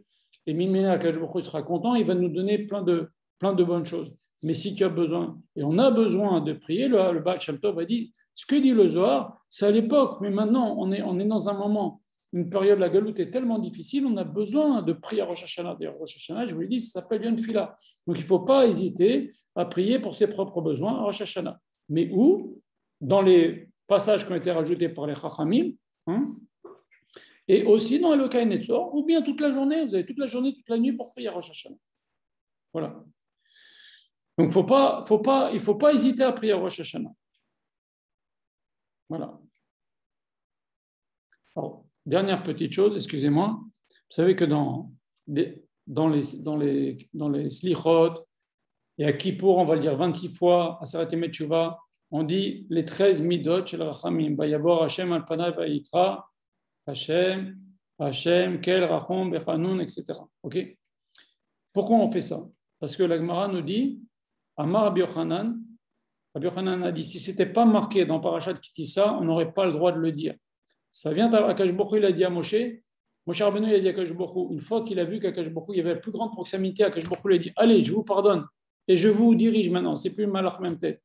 Mimene Akash Baruch Hu sera content, il va nous donner plein de bonnes choses. Mais si tu as besoin, et on a besoin de prier, le Baal Shem Tov a dit, ce que dit le Zohar, c'est à l'époque, mais maintenant, on est dans un moment, une période, la galoute est tellement difficile, on a besoin de prier à Rosh Hashanah. D'ailleurs, Rosh Hashanah, je vous l'ai dit, ça s'appelle Yom Tfila. Donc, il ne faut pas hésiter à prier pour ses propres besoins à Rosh Hashanah. Mais où? Dans les passages qui ont été rajoutés par les Chachamim, et aussi dans le Kai Netzor, ou bien toute la journée, vous avez toute la journée, toute la nuit pour prier à Rosh Hashanah. Voilà. Donc, il ne faut pas hésiter à prier à Rosh Hashanah. Voilà. Alors, dernière petite chose, excusez-moi. Vous savez que dans les slichot, et à Kippour, on va le dire 26 fois, à Sarat Emet Tshuva, on dit les 13 midot shel Rachamim. Vayabor Hashem al panav vayikra, Hashem, Kel, Rachom, Bechanun, etc. Ok? Pourquoi on fait ça? Parce que la Gemara nous dit, Amar Rabbi Yochanan a dit, si ce n'était pas marqué dans Parashat Kitissa, on n'aurait pas le droit de le dire. Ça vient à Akash Baruch Hu, il a dit à Moshe Rabbeinu, il a dit à Akash Baruch Hu, une fois qu'il a vu qu'Akash Baruch Hu, il y avait la plus grande proximité, Akash Baruch Hu lui a dit, allez, je vous pardonne, et je vous dirige maintenant, c'est plus malach même tête.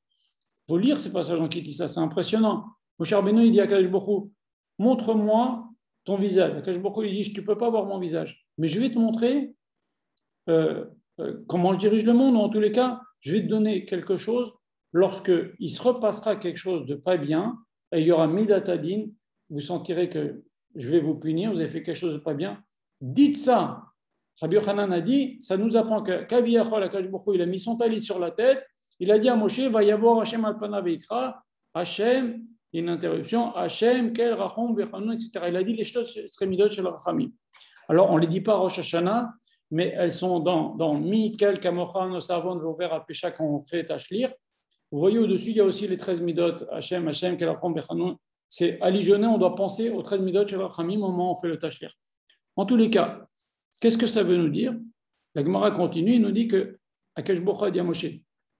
Il faut lire ces passages en Kitissa, c'est impressionnant. Moshe Rabbeinu, il dit à Akash Baruch Hu, montre-moi ton visage. Akash Baruch Hu, il dit, tu ne peux pas voir mon visage, mais je vais te montrer comment je dirige le monde, ou en tous les cas, je vais te donner quelque chose. Lorsqu'il se repassera quelque chose de pas bien, et il y aura Midatadin, vous sentirez que je vais vous punir, vous avez fait quelque chose de pas bien, dites ça. Rabbi Yochanan a dit, ça nous apprend que Kaviyachol Akash Baruch Hu, il a mis son talit sur la tête, il a dit à Moshe, va y avoir Hashem al-Pana veikra, Hashem, une interruption, Hashem, Kel, Rachom, Bechanun, etc. Il a dit les choses seraient midot shel Rachamim. Alors, on ne les dit pas à Rosh Hashanah, mais elles sont dans Mi, Kel, Kamocha, Nosavon, Vover, Apesha, quand on fait Tashlir. Vous voyez au-dessus, il y a aussi les 13 midot, Hashem, Kel, Rachom, Bechanun. C'est allusionné, on doit penser aux 13 midot shel Rachamim au moment où on fait le Tashlir. En tous les cas, qu'est-ce que ça veut nous dire? La Gemara continue, il nous dit que Akash Baruch Hu dit à Moshe,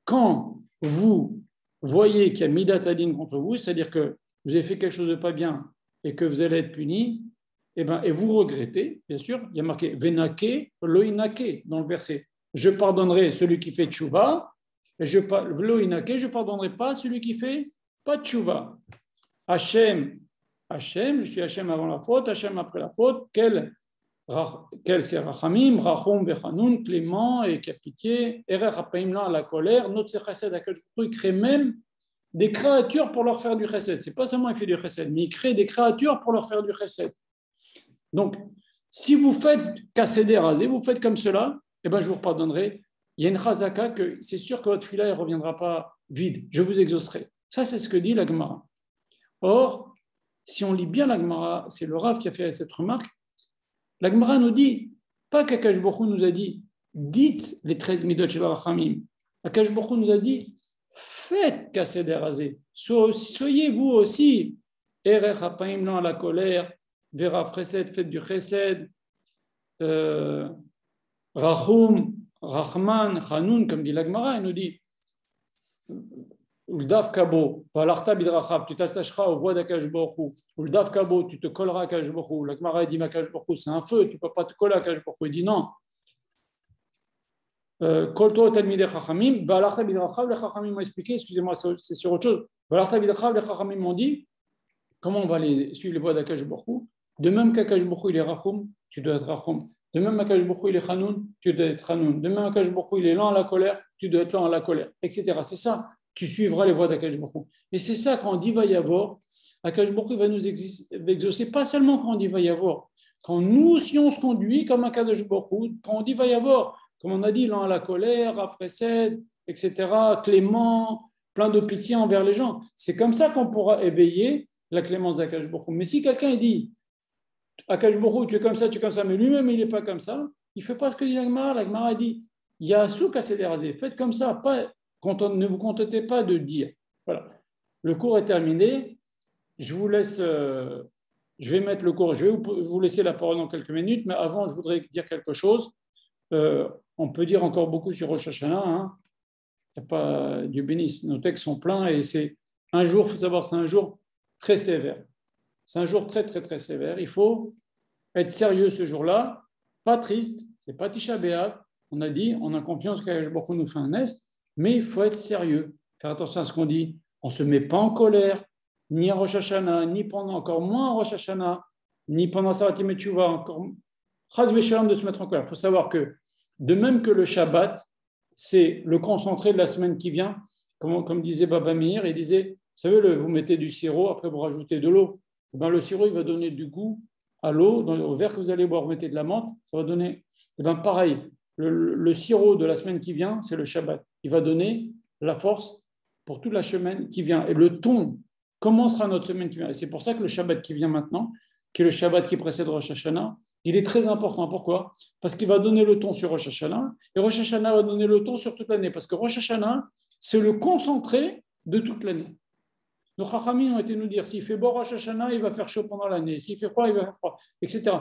quand vous voyez qu'il y a Midat Adin contre vous, c'est-à-dire que vous avez fait quelque chose de pas bien et que vous allez être puni, et vous regrettez, bien sûr, il y a marqué Venake, Loinake dans le verset. Je pardonnerai celui qui fait tchouva, et Loinake, je ne pardonnerai pas celui qui fait pas tchouva. Hashem, je suis Hashem avant la faute, Hashem après la faute, quel c'est Rachamim, Rachom, Bechanun, clément et qui a pitié, Erer Hapaim à la colère, notre chesed, il crée même des créatures pour leur faire du chesed. Ce n'est pas seulement il fait du chesed, mais il crée des créatures pour leur faire du chesed. Donc, si vous faites casser des rasés, vous faites comme cela, je vous pardonnerai. Il y a une chazaka que c'est sûr que votre fila ne reviendra pas vide. Je vous exaucerai. Ça, c'est ce que dit la Gemara. Or, si on lit bien la Gemara, c'est le Rav qui a fait cette remarque. La Gemara nous dit, Pas qu'Akash Baruch Hu nous a dit, dites les 13 midot shel Rachamim. Akash Baruch Hu nous a dit, faites Kaseder Azé. Soyez vous aussi, Erech Hapaim, non à la colère, Vera Chesed, faites du Chesed, Rachum, Rachman, Chanoun, comme dit l'Agmara, il nous dit, Uldav Kabo, Valarta Bidrachab, tu t'attacheras au bois d'Akash Baruch Hu. Uldav Kabo, tu te colleras à Akash Baruch Hu. L'Agmara dit, Akash Baruch Hu, c'est un feu, tu ne peux pas te coller à Akash Baruch Hu. Il dit non. Kolto Talmidei Chachamim, Valarta Bidrachab, les Chachamim m'ont expliqué, excusez-moi, c'est sur autre chose. Valarta Bidrachab, les Chachamim m'ont dit, comment on va suivre les voies d'Akash Baruch Hu? De même qu'Akash Baruch Hu, il est Rachum, tu dois être Rachum. De même qu'Akash Baruch Hu, il est Chanoun, tu dois être Chanoun. De même qu'Akash Baruch Hu, il est lent à la colère, tu dois être lent à la colère, etc. C'est ça. Tu suivras les voies d'Akash Baruch Hu. Et c'est ça, quand on dit va y avoir, Akash Baruch Hu va nous exaucer, pas seulement quand on dit va y avoir, quand nous aussi on se conduit comme Akash Baruch Hu, quand on dit va y avoir, comme on a dit, lent à la colère, Afresed, etc., clément, plein de pitié envers les gens. C'est comme ça qu'on pourra éveiller la clémence d'Akash Baruch Hu. Mais si quelqu'un dit Akash Baruch Hu, tu es comme ça, mais lui-même il n'est pas comme ça, il ne fait pas ce que dit l'Agmara. L'Agmara dit il y a souk à s'édéraser, faites comme ça, pas. Ne vous contentez pas de dire. Voilà. Le cours est terminé. Je vous laisse. Je vais mettre le cours. Je vais vous laisser la parole dans quelques minutes, mais avant, je voudrais dire quelque chose. On peut dire encore beaucoup sur Rosh Hashanah. Hein. Il n'y a pas Dieu bénisse. Nos textes sont pleins et c'est un jour. Il faut savoir, c'est un jour très sévère. C'est un jour très très très sévère. Il faut être sérieux ce jour-là. Pas triste. C'est pas Tisha B'Av. On a dit, on a confiance qu'Akash Baruch Hu nous fait un est. Mais il faut être sérieux, faire attention à ce qu'on dit. On ne se met pas en colère, ni à Rosh Hashanah, ni pendant, encore moins à Rosh Hashanah, ni pendant Savat Yom Teshuvah, encore Chas v'Shalom de se mettre en colère. Il faut savoir que, de même que le Shabbat, c'est le concentré de la semaine qui vient, comme disait Baba Meir, il disait, vous savez, vous mettez du sirop, après vous rajoutez de l'eau. Et bien, le sirop, il va donner du goût à l'eau, au verre que vous allez boire, vous mettez de la menthe, ça va donner, et bien pareil. Le sirop de la semaine qui vient, c'est le Shabbat. Il va donner la force pour toute la semaine qui vient. Et le ton, comment sera notre semaine qui vient? Et c'est pour ça que le Shabbat qui vient maintenant, qui est le Shabbat qui précède Rosh Hashanah, il est très important. Pourquoi? Parce qu'il va donner le ton sur Rosh Hashanah, et Rosh Hashanah va donner le ton sur toute l'année. Parce que Rosh Hashanah, c'est le concentré de toute l'année. Nos Chachamim ont été nous dire, s'il fait beau Rosh Hashanah, il va faire chaud pendant l'année. S'il fait froid, il va faire froid, etc.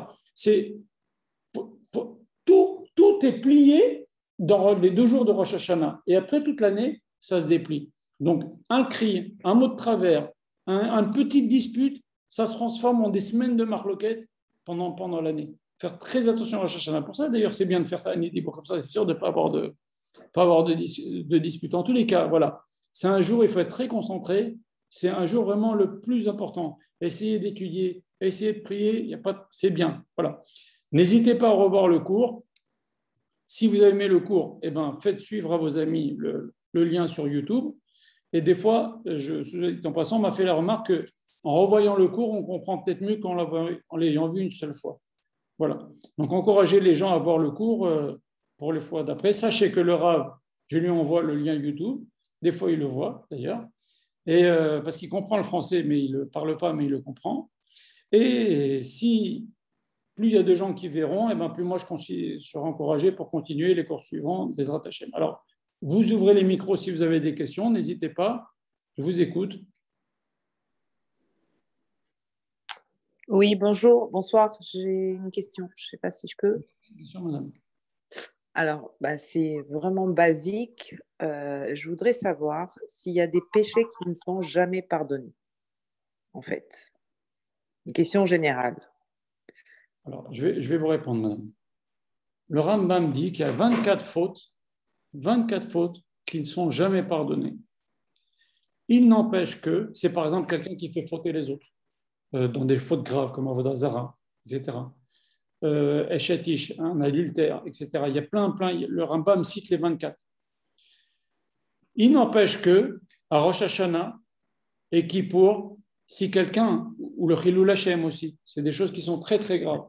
Tout est plié dans les 2 jours de Rosh Hashanah. Et après toute l'année, ça se déplie. Donc, un cri, un mot de travers, une petite dispute, ça se transforme en des semaines de marloquettes pendant l'année. Faire très attention à Rosh Hashanah. Pour ça, d'ailleurs, c'est bien de faire ça comme ça, c'est sûr de ne pas avoir de dispute. En tous les cas, voilà. C'est un jour, il faut être très concentré. C'est un jour vraiment le plus important. Essayez d'étudier, essayez de prier, c'est bien. Voilà. N'hésitez pas à revoir le cours. Si vous avez aimé le cours, eh ben, faites suivre à vos amis le lien sur YouTube. Et des fois, en passant, on m'a fait la remarque qu'en revoyant le cours, on comprend peut-être mieux qu'en l'ayant vu une seule fois. Voilà. Donc, encouragez les gens à voir le cours pour les fois d'après. Sachez que le Rav, je lui envoie le lien YouTube. Des fois, il le voit, d'ailleurs. Et parce qu'il comprend le français, mais il ne le parle pas, mais il le comprend. Et si plus il y a de gens qui verront, et bien plus moi je serai encouragé pour continuer les cours suivants des Bezrat Hashem. Alors, vous ouvrez les micros si vous avez des questions, n'hésitez pas, je vous écoute. Oui, bonsoir, j'ai une question, je ne sais pas si je peux. Bien sûr, madame. Alors, c'est vraiment basique. Je voudrais savoir s'il y a des péchés qui ne sont jamais pardonnés, en fait. Une question générale. Alors, je vais vous répondre, madame. Le Rambam dit qu'il y a 24 fautes qui ne sont jamais pardonnées. Il n'empêche que, c'est par exemple quelqu'un qui fait fauter les autres, dans des fautes graves comme Avodah Zara, etc. Eshetish, un adultère, etc. Il y a plein, le Rambam cite les 24. Il n'empêche que, à Rosh Hashanah et Kippour, si quelqu'un, ou le Chilul Hashem aussi, c'est des choses qui sont très très graves.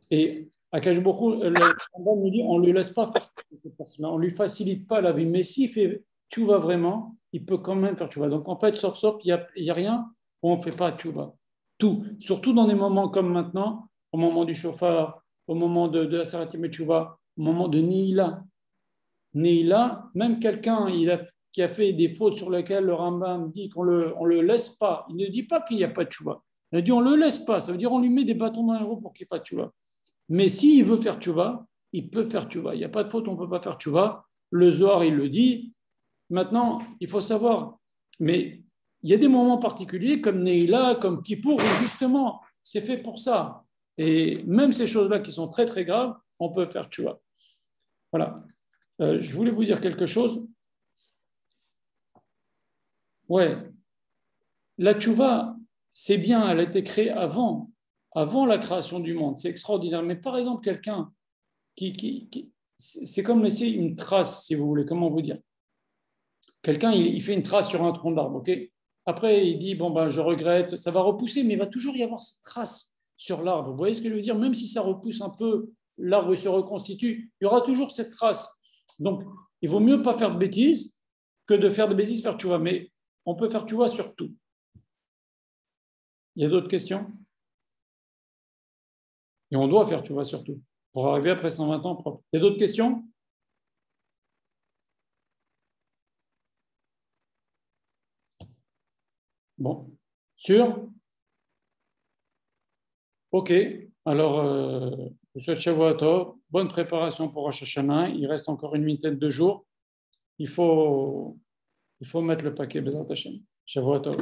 Et Akash Baruch Hu, le Rambam nous dit, on ne lui laisse pas faire cette personne-là, on ne lui facilite pas la vie. Mais s'il fait tchouva vraiment, il peut quand même faire tchouva. Donc en fait, sauf il n'y a rien où on ne fait pas tchouva. Tout, surtout dans des moments comme maintenant, au moment du chauffard, au moment de Aseret Yemei Teshuvah, au moment de Nihila. Nihila, même quelqu'un qui a fait des fautes sur lesquelles le Rambam dit qu'on le laisse pas. Il ne dit pas qu'il n'y a pas de Teshuvah. Il dit on ne le laisse pas. Ça veut dire on lui met des bâtons dans les roues pour qu'il n'y ait pas de Teshuvah. Mais s'il veut faire Teshuvah, il peut faire Teshuvah. Il n'y a pas de faute, on ne peut pas faire Teshuvah. Le Zohar, il le dit. Maintenant, il faut savoir, mais il y a des moments particuliers comme Nehila, comme Kippour, où justement, c'est fait pour ça. Et même ces choses-là qui sont très, très graves, on peut faire Teshuvah. Voilà. Je voulais vous dire quelque chose. Ouais. La Teshuvah, c'est bien, elle a été créée avant la création du monde. C'est extraordinaire. Mais par exemple, quelqu'un c'est comme laisser une trace, si vous voulez, comment vous dire. Quelqu'un, il fait une trace sur un tronc d'arbre, ok? Après, il dit, bon, ben, je regrette, ça va repousser, mais il va toujours y avoir cette trace sur l'arbre. Vous voyez ce que je veux dire? Même si ça repousse un peu, l'arbre se reconstitue, il y aura toujours cette trace. Donc, il vaut mieux pas faire de bêtises que de faire de bêtises, faire tchouva. Mais on peut faire tchouva sur tout. Il y a d'autres questions? Et on doit faire tchouva sur tout, pour arriver après 120 ans propre. Il y a d'autres questions? Bon, sûr? Ok, alors, je souhaite Shavua Tov, bonne préparation pour Rosh Hashanah. Il reste encore une vingtaine de jours. Il faut mettre le paquet, Bezrat Hashem. Shavua Tov.